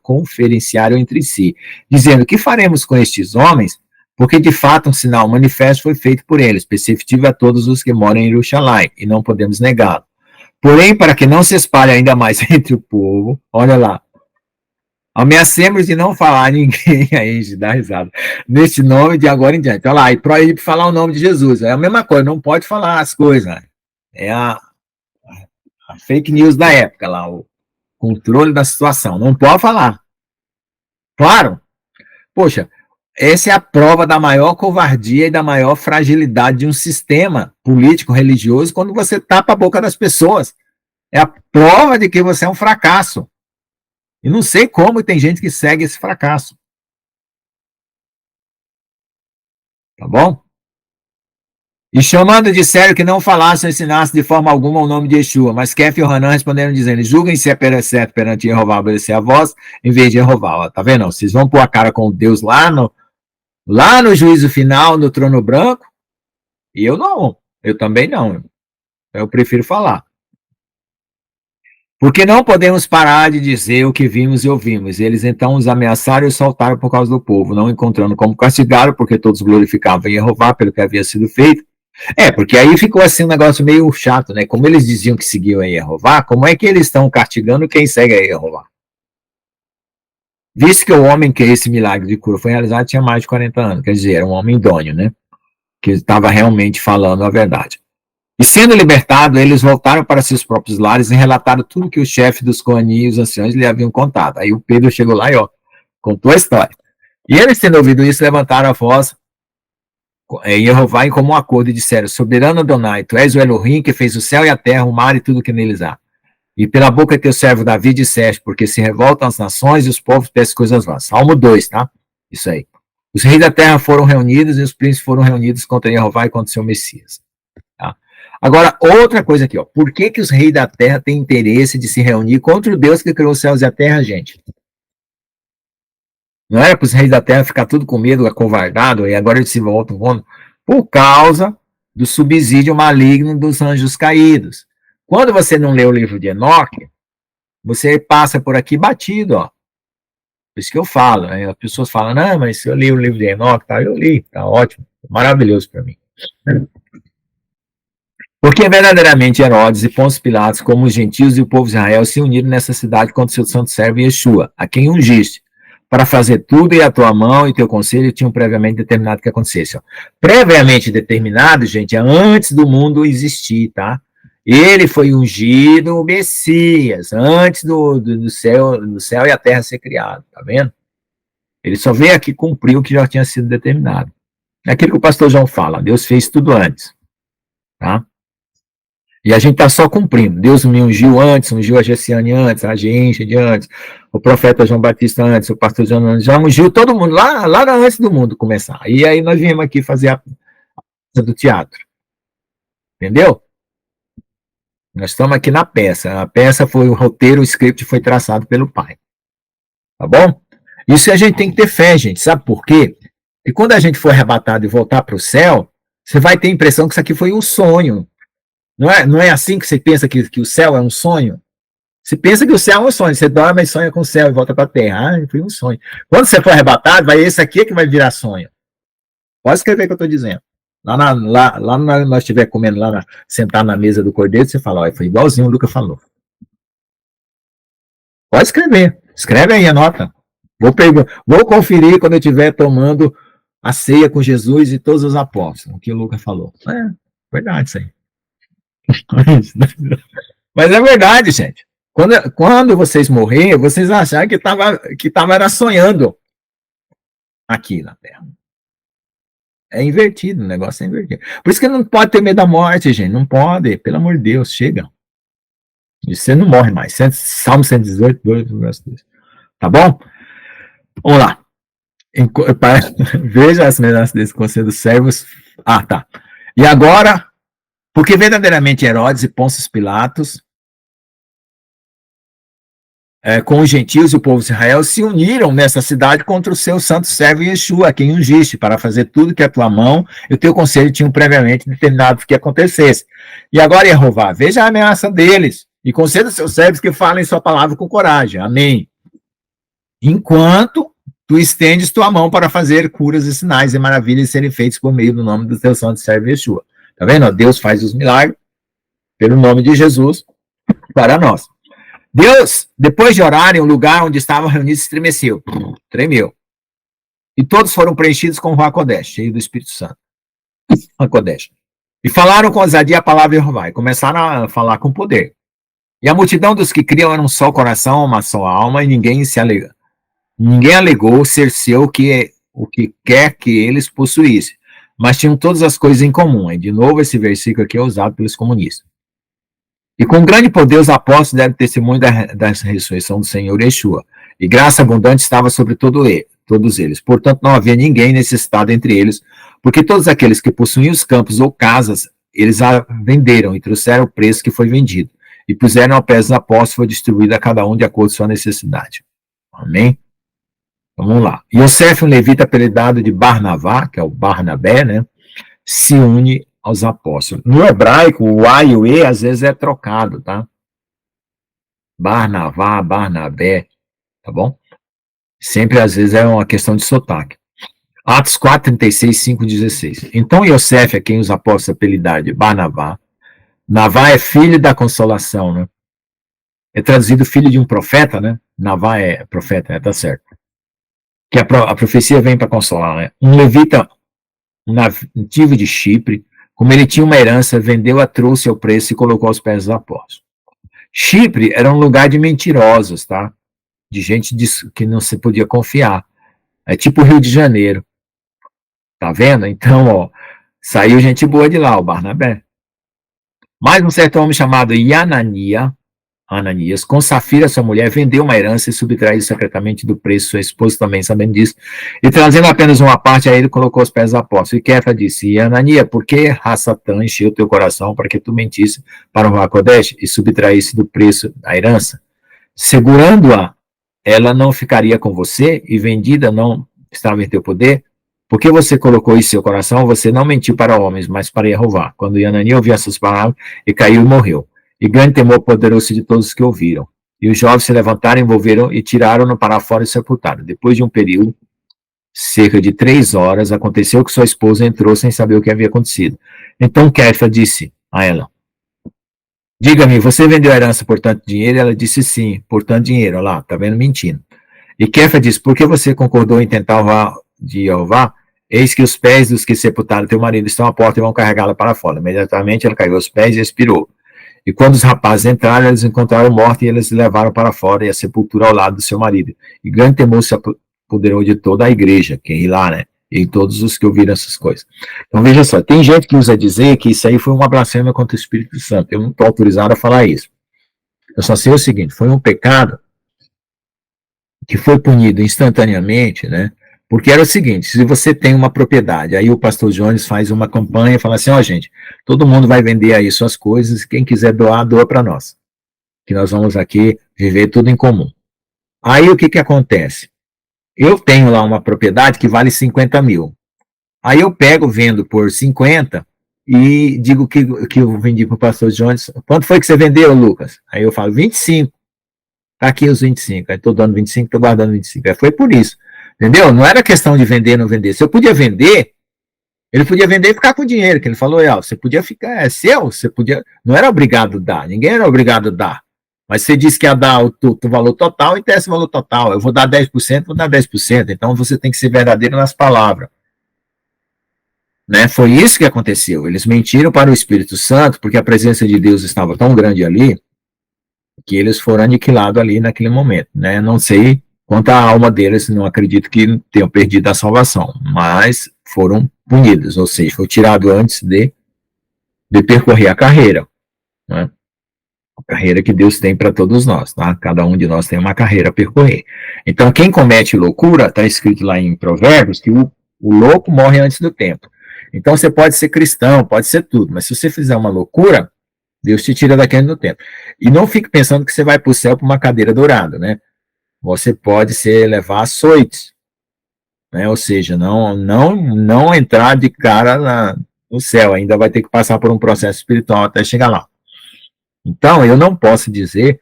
conferenciaram entre si, dizendo: que faremos com estes homens? Porque de fato um sinal manifesto foi feito por eles, perceptível a todos os que moram em Jerusalém, e não podemos negá-lo. Porém, para que não se espalhe ainda mais entre o povo, olha lá, ameacemos de não falar a ninguém, aí de dar risada, neste nome de agora em diante. Olha lá, e proíbe falar o nome de Jesus. É a mesma coisa, não pode falar as coisas. Né? É a fake news da época lá, o controle da situação. Não pode falar. Claro. Poxa, essa é a prova da maior covardia e da maior fragilidade de um sistema político-religioso quando você tapa a boca das pessoas. É a prova de que você é um fracasso. E não sei como tem gente que segue esse fracasso. Tá bom? E chamando disseram que não falassem ou ensinassem de forma alguma o nome de Yeshua, mas Kef e Hanan responderam dizendo: julguem se é certo perante Jeová obedecer a voz, em vez de Jeová. Tá vendo? Vocês vão pôr a cara com Deus lá no juízo final, no trono branco, e eu não. Eu também não. Eu prefiro falar. Porque não podemos parar de dizer o que vimos e ouvimos. Eles então os ameaçaram e os soltaram por causa do povo, não encontrando como castigaram, porque todos glorificavam Jeová pelo que havia sido feito. Porque aí ficou assim um negócio meio chato, né? Como eles diziam que seguiam a Jeová, como é que eles estão castigando quem segue a Jeová? Visto que o homem que esse milagre de cura foi realizado tinha mais de 40 anos, quer dizer, era um homem idôneo, né? Que estava realmente falando a verdade. E sendo libertado, eles voltaram para seus próprios lares e relataram tudo que o chefe dos Coanim e os anciões lhe haviam contado. Aí o Pedro chegou lá e contou a história. E eles, tendo ouvido isso, levantaram a voz em Jeová em comum acordo e disseram: soberano Adonai, tu és o Elohim que fez o céu e a terra, o mar e tudo que neles há. E pela boca de teu servo Davi disseste: porque se revoltam as nações e os povos pedem coisas vãs. Salmo 2, tá? Isso aí. Os reis da terra foram reunidos e os príncipes foram reunidos contra Jeová e contra o seu Messias. Tá? Agora, outra coisa aqui, por que os reis da terra têm interesse de se reunir contra o Deus que criou os céus e a terra, gente? Não era para os reis da terra ficar tudo com medo, acovardado, e agora eles se voltam por causa do subsídio maligno dos anjos caídos. Quando você não lê o livro de Enoque, você passa por aqui batido, Por isso que eu falo, né? As pessoas falam: não, mas eu li o livro de Enoque, tá? Eu li, tá ótimo, maravilhoso para mim. Porque verdadeiramente Herodes e Pôncio Pilatos, como os gentios e o povo de Israel, se uniram nessa cidade contra o seu santo servo Yeshua, a quem ungiste, para fazer tudo, e a tua mão e teu conselho tinham previamente determinado que acontecesse. Previamente determinado, gente, é antes do mundo existir, tá? Ele foi ungido o Messias, antes do céu e a terra ser criado, tá vendo? Ele só veio aqui cumprir o que já tinha sido determinado. É aquilo que o pastor João fala: Deus fez tudo antes, tá? E a gente está só cumprindo. Deus me ungiu antes, ungiu a Gessiane antes, a gente de antes, o profeta João Batista antes, o pastor João antes, já ungiu todo mundo, lá antes do mundo começar. E aí nós viemos aqui fazer a peça do teatro. Entendeu? Nós estamos aqui na peça. A peça foi o roteiro, o script foi traçado pelo Pai. Tá bom? Isso a gente tem que ter fé, gente. Sabe por quê? Porque quando a gente for arrebatado e voltar para o céu, você vai ter a impressão que isso aqui foi um sonho. Não é assim que você pensa que o céu é um sonho? Você pensa que o céu é um sonho, você dorme e sonha com o céu e volta para a terra. Foi um sonho. Quando você for arrebatado, vai esse aqui que vai virar sonho. Pode escrever o que eu estou dizendo. Lá nós estiver comendo, sentado na mesa do cordeiro, você fala: foi igualzinho o Lucas falou. Pode escrever. Escreve aí, anota. Vou conferir quando eu estiver tomando a ceia com Jesus e todos os apóstolos, o que o Lucas falou. Verdade isso aí. Mas é verdade, gente. Quando vocês morrerem, vocês acharam que era sonhando aqui na Terra. É invertido, o negócio é invertido. Por isso que não pode ter medo da morte, gente. Não pode, pelo amor de Deus, chega. E você não morre mais. Salmo 118, 2. Tá bom? Vamos lá. Veja as mensagens desse conselho dos servos. Tá. E agora, Porque verdadeiramente Herodes e Pôncio Pilatos, com os gentios e o povo de Israel, se uniram nessa cidade contra o seu santo servo Yeshua, a quem ungiste, para fazer tudo que a tua mão e o teu conselho tinham previamente determinado que acontecesse. E agora, Jeová, veja a ameaça deles, e conceda seus servos que falem sua palavra com coragem. Amém. Enquanto tu estendes tua mão para fazer curas e sinais e maravilhas serem feitos por meio do nome do teu santo servo Yeshua. Tá vendo? Deus faz os milagres pelo nome de Jesus para nós. Deus, depois de orarem, o lugar onde estavam reunidos estremeceu, tremeu. E todos foram preenchidos com o Hakodesh, cheio do Espírito Santo. Hakodesh. E falaram com ousadia a palavra de Jeová, e começaram a falar com poder. E a multidão dos que criam era um só coração, uma só alma, e ninguém alegou ser seu o que quer que eles possuíssem, mas tinham todas as coisas em comum. E de novo esse versículo aqui é usado pelos comunistas. E com grande poder os apóstolos deram testemunho da ressurreição do Senhor Yeshua. E graça abundante estava sobre todos eles. Portanto, não havia ninguém necessitado entre eles, porque todos aqueles que possuíam os campos ou casas, eles a venderam e trouxeram o preço que foi vendido. E puseram ao pé dos apóstolos, foi distribuído a cada um de acordo com sua necessidade. Amém? Vamos lá. Yosef, um levita apelidado de Barnavá, que é o Barnabé, né? Se une aos apóstolos. No hebraico, o A e o E às vezes é trocado, tá? Barnavá, Barnabé, tá bom? Sempre às vezes é uma questão de sotaque. Atos 4, 36, 5, 16. Então Yosef, a quem os apóstolos apelidaram de Barnavá, Navá é filho da consolação, né? É traduzido filho de um profeta, né? Navá é profeta, né? Tá certo. Que a profecia vem para consolar, né? Um levita, um nativo de Chipre, como ele tinha uma herança, vendeu-a, trouxe ao preço e colocou aos pés dos apóstolos. Chipre era um lugar de mentirosos, tá? De gente que não se podia confiar. É tipo o Rio de Janeiro. Tá vendo? Então, ó, saiu gente boa de lá, o Barnabé. Mas um certo homem chamado Ananias, com Safira, sua mulher, vendeu uma herança e subtraiu secretamente do preço, sua esposa também sabendo disso, e trazendo apenas uma parte a ele, colocou os pés dos apóstolos. E Kefa disse: e Ananias, por que Satã encheu teu coração para que tu mentisse para o Hakodesh e subtraísse do preço da herança? Segurando-a, ela não ficaria com você, e vendida não estava em teu poder? Por que você colocou isso em seu coração? Você não mentiu para homens, mas para Jeová. Quando Ananias ouviu essas palavras, e caiu e morreu. E grande temor poderoso de todos os que ouviram. E os jovens se levantaram, envolveram e tiraram-no para fora e sepultaram. Depois de um período, cerca de 3 horas, aconteceu que sua esposa entrou sem saber o que havia acontecido. Então Kefa disse a ela: diga-me, você vendeu a herança por tanto dinheiro? Ela disse sim, por tanto dinheiro. Olha lá, tá vendo, mentindo. E Kefa disse: por que você concordou em tentar de Jeová? Eis que os pés dos que sepultaram teu marido estão à porta e vão carregá-la para fora. Imediatamente ela caiu aos pés e expirou. E quando os rapazes entraram, eles encontraram morta e eles levaram para fora e a sepultura ao lado do seu marido. E grande temor se apoderou de toda a igreja, quem lá, né? E todos os que ouviram essas coisas. Então veja só, tem gente que usa dizer que isso aí foi uma blasfêmia contra o Espírito Santo. Eu não estou autorizado a falar isso. Eu só sei o seguinte: foi um pecado que foi punido instantaneamente, né? Porque era o seguinte: se você tem uma propriedade, aí o pastor Jones faz uma campanha e fala assim: ó, gente, todo mundo vai vender aí suas coisas, quem quiser doar, doa para nós, que nós vamos aqui viver tudo em comum. Aí o que acontece? Eu tenho lá uma propriedade que vale 50 mil. Aí eu pego, vendo por 50 e digo que eu vendi para o pastor Jones. Quanto foi que você vendeu, Lucas? Aí eu falo 25. Tá aqui os 25. Aí estou dando 25, estou guardando 25. Aí foi por isso. Entendeu? Não era questão de vender ou não vender. Se eu podia vender, ele podia vender e ficar com o dinheiro, que ele falou, você podia ficar, é seu, você podia, não era obrigado a dar, ninguém era obrigado a dar. Mas você disse que ia dar o valor total, então esse valor total. Eu vou dar 10%, vou dar 10%. Então você tem que ser verdadeiro nas palavras. Né? Foi isso que aconteceu. Eles mentiram para o Espírito Santo, porque a presença de Deus estava tão grande ali, que eles foram aniquilados ali naquele momento. Né? Não sei quanto à alma deles, não acredito que tenham perdido a salvação, mas foram punidos, ou seja, foi tirado antes de percorrer a carreira, né? A carreira que Deus tem para todos nós, tá? Cada um de nós tem uma carreira a percorrer. Então, quem comete loucura, está escrito lá em Provérbios, que o louco morre antes do tempo. Então você pode ser cristão, pode ser tudo, mas se você fizer uma loucura, Deus te tira daquele no tempo. E não fique pensando que você vai para o céu por uma cadeira dourada, né? Você pode levar açoites, né? Ou seja, não entrar de cara no céu, ainda vai ter que passar por um processo espiritual até chegar lá. Então, eu não posso dizer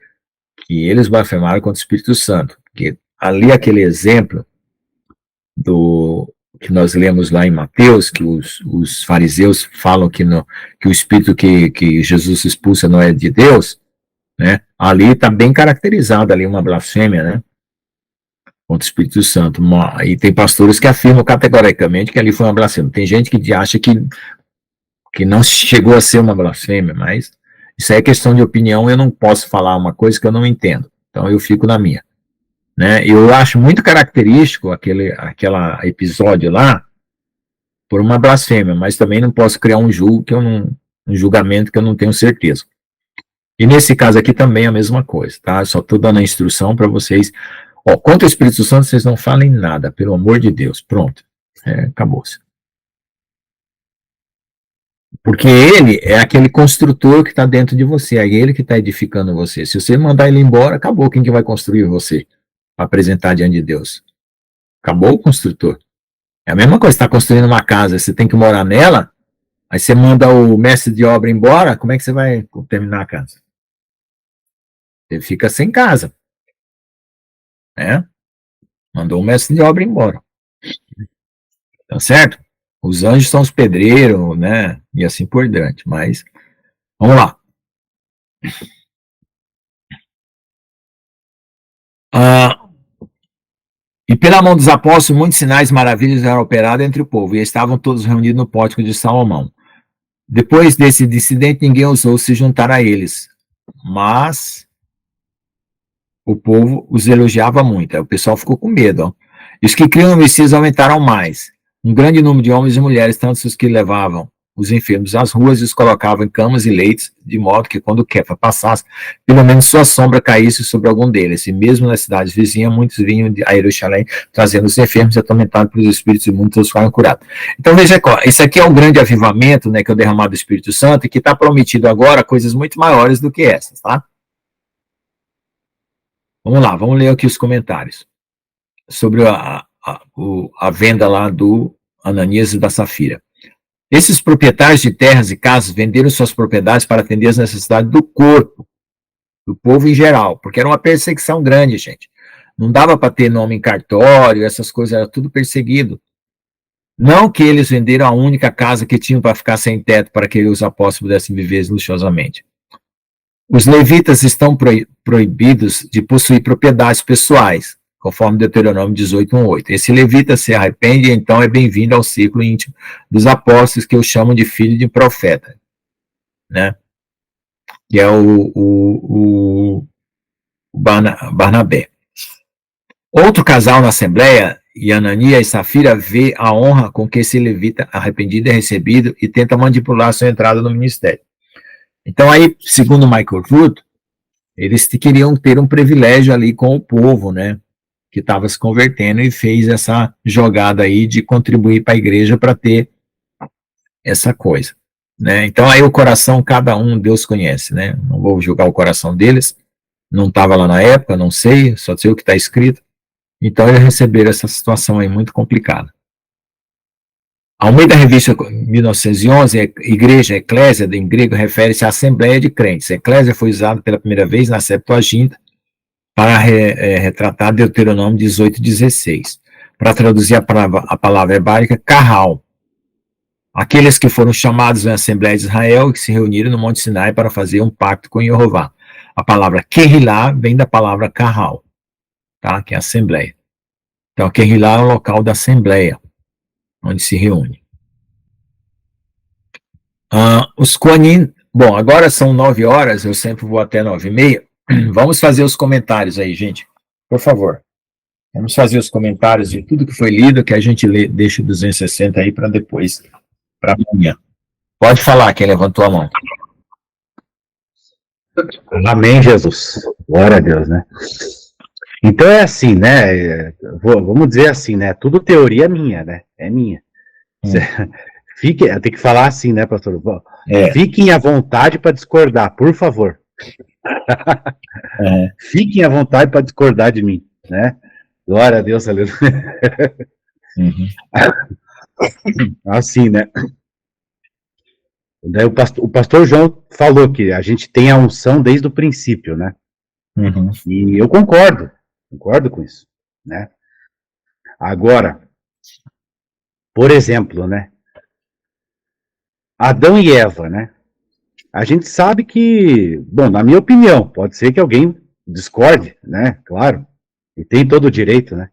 que eles blasfemaram contra o Espírito Santo, porque ali aquele exemplo que nós lemos lá em Mateus, que os fariseus falam que o Espírito que Jesus expulsa não é de Deus, né? Ali está bem caracterizado ali uma blasfêmia, né? Contra o Espírito Santo. E tem pastores que afirmam categoricamente que ali foi uma blasfêmia. Tem gente que acha que não chegou a ser uma blasfêmia, mas isso aí é questão de opinião, eu não posso falar uma coisa que eu não entendo, então eu fico na minha, né? Eu acho muito característico aquele episódio lá por uma blasfêmia, mas também não posso criar um julgamento que eu não tenho certeza. E nesse caso aqui também é a mesma coisa, tá? Só estou dando a instrução para vocês. Quanto ao Espírito Santo, vocês não falem nada, pelo amor de Deus, pronto, acabou-se. Porque ele é aquele construtor que está dentro de você, é ele que está edificando você. Se você mandar ele embora, acabou. Quem que vai construir você para apresentar diante de Deus? Acabou o construtor. É a mesma coisa, você está construindo uma casa, você tem que morar nela, aí você manda o mestre de obra embora, como é que você vai terminar a casa? Você fica sem casa, né? Mandou o mestre de obra embora. Tá certo? Os anjos são os pedreiros, né? E assim por diante. Mas, vamos lá. E pela mão dos apóstolos, muitos sinais e maravilhas eram operados entre o povo, e estavam todos reunidos no pórtico de Salomão. Depois desse incidente, ninguém ousou se juntar a eles, mas o povo os elogiava muito. Aí o pessoal ficou com medo. Ó. E os que criam no Messias aumentaram mais. Um grande número de homens e mulheres, tanto os que levavam os enfermos às ruas e os colocavam em camas e leitos, de modo que quando Kefa passasse, pelo menos sua sombra caísse sobre algum deles. E mesmo nas cidades vizinhas, muitos vinham a Jerusalém, trazendo os enfermos e atormentados pelos espíritos, e muitos foram curados. Então veja, isso aqui é um grande avivamento, né, que é o derramado do Espírito Santo, e que está prometido agora coisas muito maiores do que essas, tá? Vamos lá, vamos ler aqui os comentários sobre a venda lá do Ananias e da Safira. Esses proprietários de terras e casas venderam suas propriedades para atender as necessidades do corpo, do povo em geral, porque era uma perseguição grande, gente. Não dava para ter nome em cartório, essas coisas, era tudo perseguido. Não que eles venderam a única casa que tinham para ficar sem teto, para que os apóstolos pudessem viver luxuosamente. Os levitas estão proibidos de possuir propriedades pessoais, conforme Deuteronômio 18:1-8. Esse levita se arrepende, então é bem-vindo ao ciclo íntimo dos apóstolos, que eu chamo de filho de profeta, né? Que é o Barnabé. Outro casal na Assembleia, e Ananias e Safira, vê a honra com que esse levita arrependido é recebido e tenta manipular sua entrada no ministério. Então aí, segundo Michael Rood, eles queriam ter um privilégio ali com o povo, né? Que estava se convertendo, e fez essa jogada aí de contribuir para a igreja para ter essa coisa, né? Então aí o coração, cada um, Deus conhece, né? Não vou julgar o coração deles, não estava lá na época, não sei, só sei o que está escrito. Então eles receberam essa situação aí muito complicada. Ao meio da revista 1911, igreja, eclésia, em grego, refere-se à assembleia de crentes. A eclésia foi usada pela primeira vez na Septuaginta, para retratar Deuteronômio 18:16, para traduzir a palavra hebraica Kahal. Aqueles que foram chamados na Assembleia de Israel e que se reuniram no Monte Sinai para fazer um pacto com Jeová. A palavra Kehilá vem da palavra Kahal, tá? Que é Assembleia. Então, Kehilá é o local da Assembleia, onde se reúne. Os Koanim, bom, agora são 9 horas, eu sempre vou até 9:30. Vamos fazer os comentários aí, gente, por favor. Vamos fazer os comentários de tudo que foi lido, que a gente deixa 260 aí para depois, para amanhã. Pode falar, quem levantou a mão.
Amém, Jesus. Glória a Deus, né? Então é assim, né? Vamos dizer assim, né? Tudo teoria minha, né? É minha. Tem que falar assim, né, pastor?
É.
Fiquem à vontade para discordar, por favor.
É.
Fiquem à vontade para discordar de mim, né? Glória a Deus, aleluia.
Uhum.
Assim, né? Daí o pastor João falou que a gente tem a unção desde o princípio, né?
Uhum.
E eu concordo com isso, né? Agora, por exemplo, né? Adão e Eva, né? A gente sabe que, bom, na minha opinião, pode ser que alguém discorde, né? Claro, e tem todo o direito, né?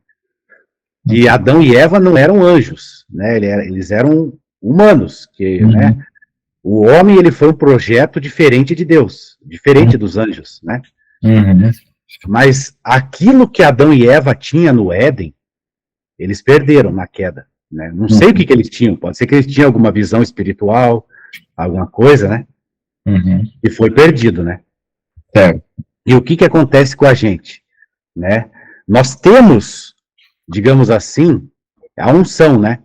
Que Adão e Eva não eram anjos, né? Eles eram humanos, que, né? O homem, ele foi um projeto diferente de Deus, diferente dos anjos, né?
Uhum.
Mas aquilo que Adão e Eva tinham no Éden, eles perderam na queda, né? Não sei o que eles tinham, pode ser que eles tinham alguma visão espiritual, alguma coisa, né?
Uhum.
E foi perdido, né?
Certo.
E o que acontece com a gente, né? Nós temos, digamos assim, a unção, né?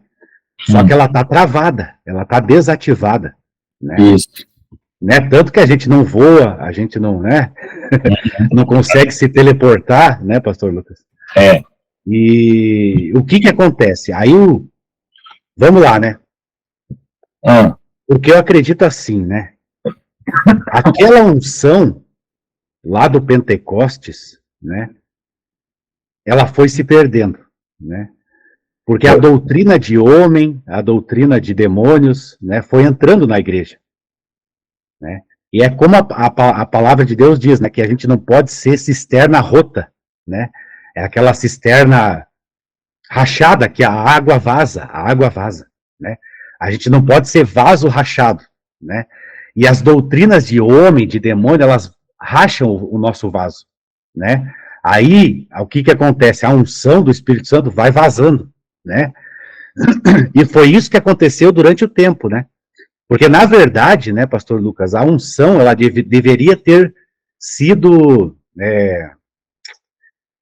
Só que ela está travada, ela está desativada, né?
Isso.
Né? Tanto que a gente não voa, a gente não, né? Não consegue se teleportar, né, pastor Lucas?
É.
E o que acontece? Aí, vamos lá, né?
Ah.
Porque eu acredito assim, né? Aquela unção lá do Pentecostes, né? Ela foi se perdendo, né? Porque a doutrina de homem, a doutrina de demônios, né, foi entrando na igreja, né? E é como a palavra de Deus diz, né, que a gente não pode ser cisterna rota, né? É aquela cisterna rachada que a água vaza, né? A gente não pode ser vaso rachado, né? E as doutrinas de homem, de demônio, elas racham o nosso vaso, né? Aí, o que acontece? A unção do Espírito Santo vai vazando, né? E foi isso que aconteceu durante o tempo, né? Porque, na verdade, né, pastor Lucas, a unção, ela deveria ter sido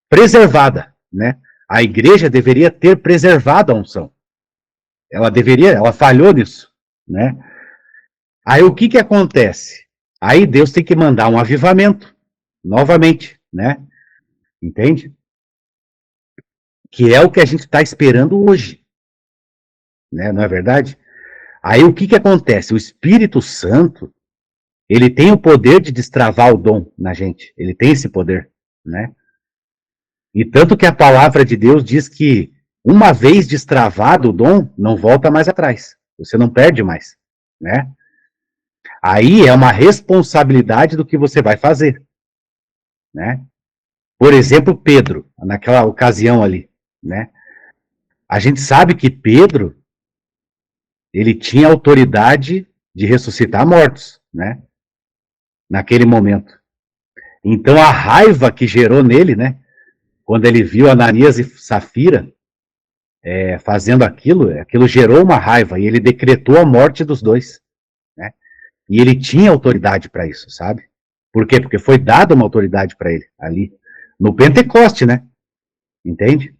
preservada, né? A igreja deveria ter preservado a unção. Ela falhou nisso, né? Aí o que acontece? Aí Deus tem que mandar um avivamento, novamente, né? Entende? Que é o que a gente está esperando hoje, né? Não é verdade? Aí o que acontece? O Espírito Santo, ele tem o poder de destravar o dom na gente. Ele tem esse poder, né? E tanto que a palavra de Deus diz que uma vez destravado o dom, não volta mais atrás. Você não perde mais, né? Aí é uma responsabilidade do que você vai fazer, né? Por exemplo, Pedro, naquela ocasião ali, né? A gente sabe que Pedro, ele tinha autoridade de ressuscitar mortos, né? Naquele momento. Então a raiva que gerou nele, né? Quando ele viu Ananias e Safira fazendo aquilo gerou uma raiva e ele decretou a morte dos dois, né? E ele tinha autoridade para isso, sabe? Por quê? Porque foi dada uma autoridade para ele ali no Pentecoste, né? Entende?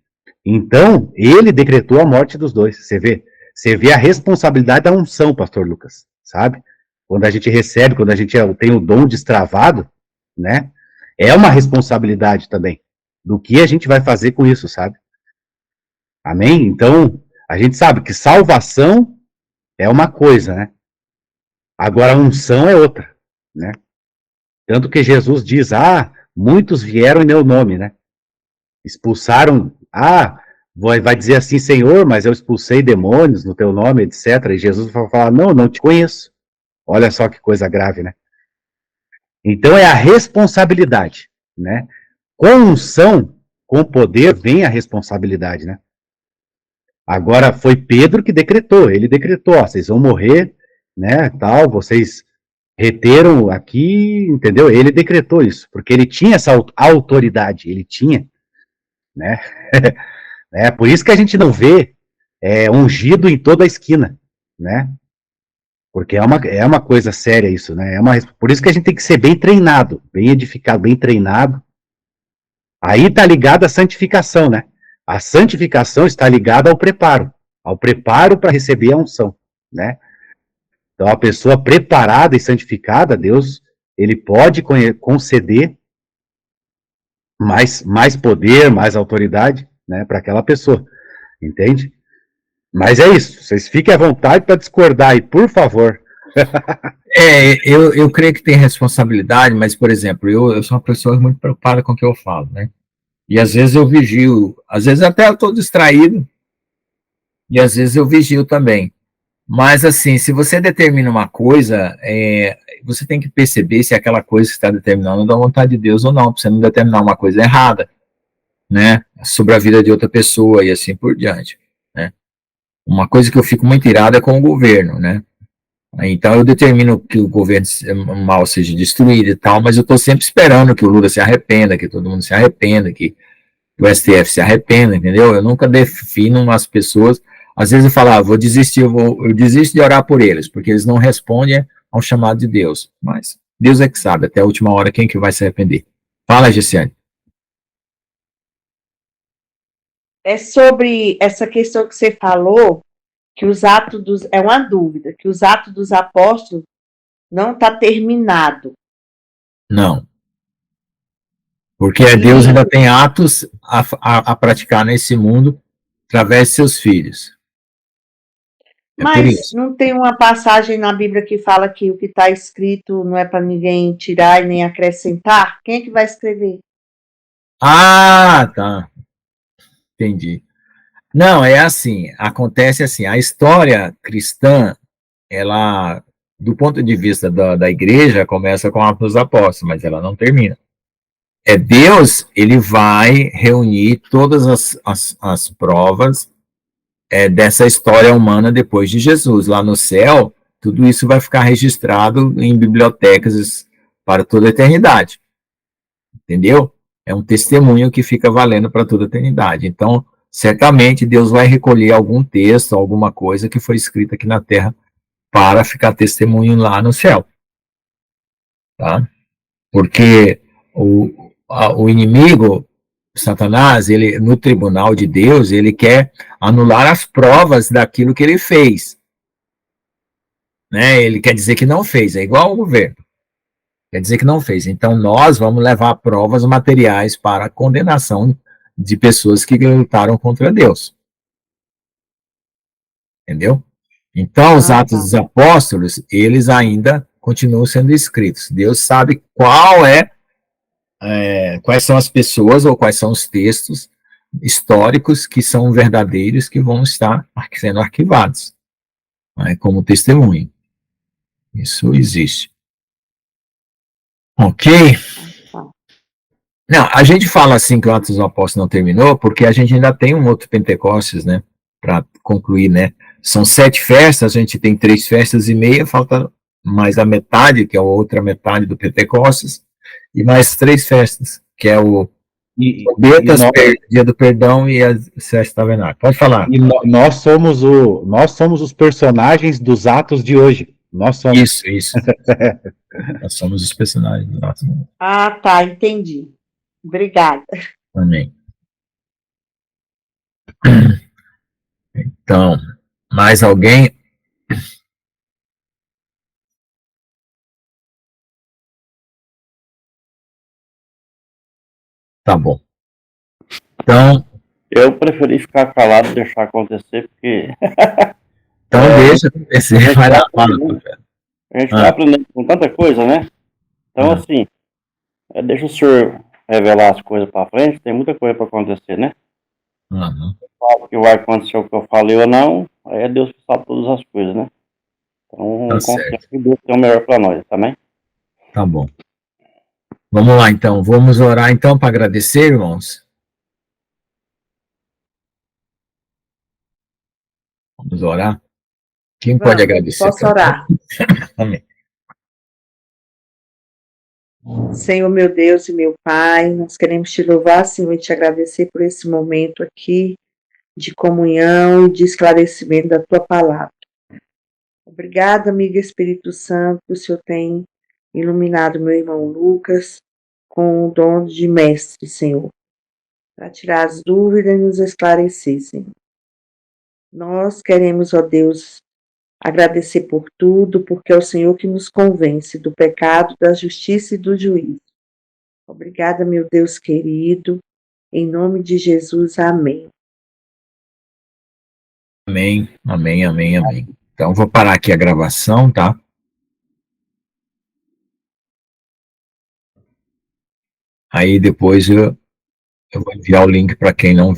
Então ele decretou a morte dos dois. Você vê a responsabilidade da unção, pastor Lucas, sabe? Quando a gente recebe, quando a gente tem o dom destravado, né? É uma responsabilidade também do que a gente vai fazer com isso, sabe? Amém? Então, a gente sabe que salvação é uma coisa, né? Agora, a unção é outra, né? Tanto que Jesus diz, muitos vieram em meu nome, né? Expulsaram, vai dizer assim, Senhor, mas eu expulsei demônios no teu nome, etc. E Jesus vai falar, não te conheço. Olha só que coisa grave, né? Então, é a responsabilidade, né? Com unção, com poder, vem a responsabilidade, né? Agora, foi Pedro que decretou, ele decretou, vocês vão morrer, né, tal, vocês reteram aqui, entendeu? Ele decretou isso, porque ele tinha essa autoridade, ele tinha, né? Por isso que a gente não vê ungido em toda a esquina, né? Porque é uma coisa séria isso, né? Por isso que a gente tem que ser bem treinado, bem edificado, bem treinado. Aí está ligado à santificação, né? A santificação está ligada ao preparo para receber a unção, né? Então, a pessoa preparada e santificada, Deus, ele pode conceder mais poder, mais autoridade, né, para aquela pessoa, entende? Mas é isso, vocês fiquem à vontade para discordar aí, por favor.
Eu creio que tem responsabilidade, mas, por exemplo, eu sou uma pessoa muito preocupada com o que eu falo, né? E às vezes eu vigio, às vezes até eu estou distraído, e às vezes eu vigio também. Mas, assim, se você determina uma coisa, você tem que perceber se aquela coisa que está determinando é da vontade de Deus ou não, para você não determinar uma coisa errada, né? Sobre a vida de outra pessoa e assim por diante, né? Uma coisa que eu fico muito irado é com o governo, né? Então eu determino que o governo mal seja destruído e tal, mas eu estou sempre esperando que o Lula se arrependa, que todo mundo se arrependa, que o STF se arrependa, entendeu? Eu nunca defino as pessoas. Às vezes eu falo, vou desistir, eu desisto de orar por eles, porque eles não respondem ao chamado de Deus. Mas Deus é que sabe, até a última hora, quem que vai se arrepender. Fala, Gessiane.
É sobre essa questão que você falou, que os atos dos. É uma dúvida, que os atos dos apóstolos não está terminado.
Não. Porque Deus ainda tem atos a praticar nesse mundo através de seus filhos.
Mas não tem uma passagem na Bíblia que fala que o que está escrito não é para ninguém tirar e nem acrescentar? Quem é que vai escrever?
Ah, tá. Entendi. Não, é assim, acontece assim, a história cristã, ela, do ponto de vista da igreja, começa com Atos dos Apóstolos, mas ela não termina. Deus, ele vai reunir todas as provas dessa história humana depois de Jesus. Lá no céu, tudo isso vai ficar registrado em bibliotecas para toda a eternidade. Entendeu? É um testemunho que fica valendo para toda a eternidade. Então, certamente Deus vai recolher algum texto, alguma coisa que foi escrita aqui na terra para ficar testemunho lá no céu. Tá? Porque o inimigo, Satanás, ele, no tribunal de Deus, ele quer anular as provas daquilo que ele fez. Né? Ele quer dizer que não fez, é igual ao governo. Quer dizer que não fez. Então, nós vamos levar provas materiais para a condenação de pessoas que lutaram contra Deus. Entendeu? Então, os Atos dos Apóstolos, eles ainda continuam sendo escritos. Deus sabe quais são as pessoas ou quais são os textos históricos que são verdadeiros que vão estar sendo arquivados, né, como testemunho. Isso existe. Ok? Não, a gente fala assim que o Atos dos Apóstolos não terminou, porque a gente ainda tem um outro Pentecostes, né, para concluir, né? São 7 festas, a gente tem 3 festas e meia, falta mais a metade, que é a outra metade do Pentecostes, e mais 3 festas, que é o Betas, Dia do Perdão e as Sete Tabernáculos. Pode falar.
E nós somos os personagens dos atos de hoje. Nós somos.
Isso. Nós somos os personagens do Atos.
Ah, tá, entendi. Obrigada.
Amém. Então, mais alguém? Tá bom. Então.
Eu preferi ficar calado e deixar acontecer, porque.
Então deixa acontecer, vai lá, fala.
A gente vai aprendendo com tanta coisa, né? Então, assim, deixa o senhor revelar as coisas para frente, tem muita coisa para acontecer, né? Eu falo que vai acontecer o que eu falei ou não, aí é Deus que sabe todas as coisas, né? Então, confia que Deus tem o melhor para nós, também.
Tá bom. Vamos lá, então. Vamos orar, então, para agradecer, irmãos? Vamos orar? Quem pode agradecer?
Posso orar?
Amém.
Senhor, meu Deus e meu Pai, nós queremos te louvar, Senhor, e te agradecer por esse momento aqui de comunhão e de esclarecimento da tua palavra. Obrigada, amigo Espírito Santo, que o Senhor tem iluminado meu irmão Lucas com o dom de mestre, Senhor, para tirar as dúvidas e nos esclarecer, Senhor. Nós queremos, ó Deus, Agradecer por tudo, porque é o Senhor que nos convence do pecado, da justiça e do juízo. Obrigada, meu Deus querido. Em nome de Jesus, amém.
Amém, amém, amém, amém. Então, vou parar aqui a gravação, tá? Aí depois eu vou enviar o link para quem não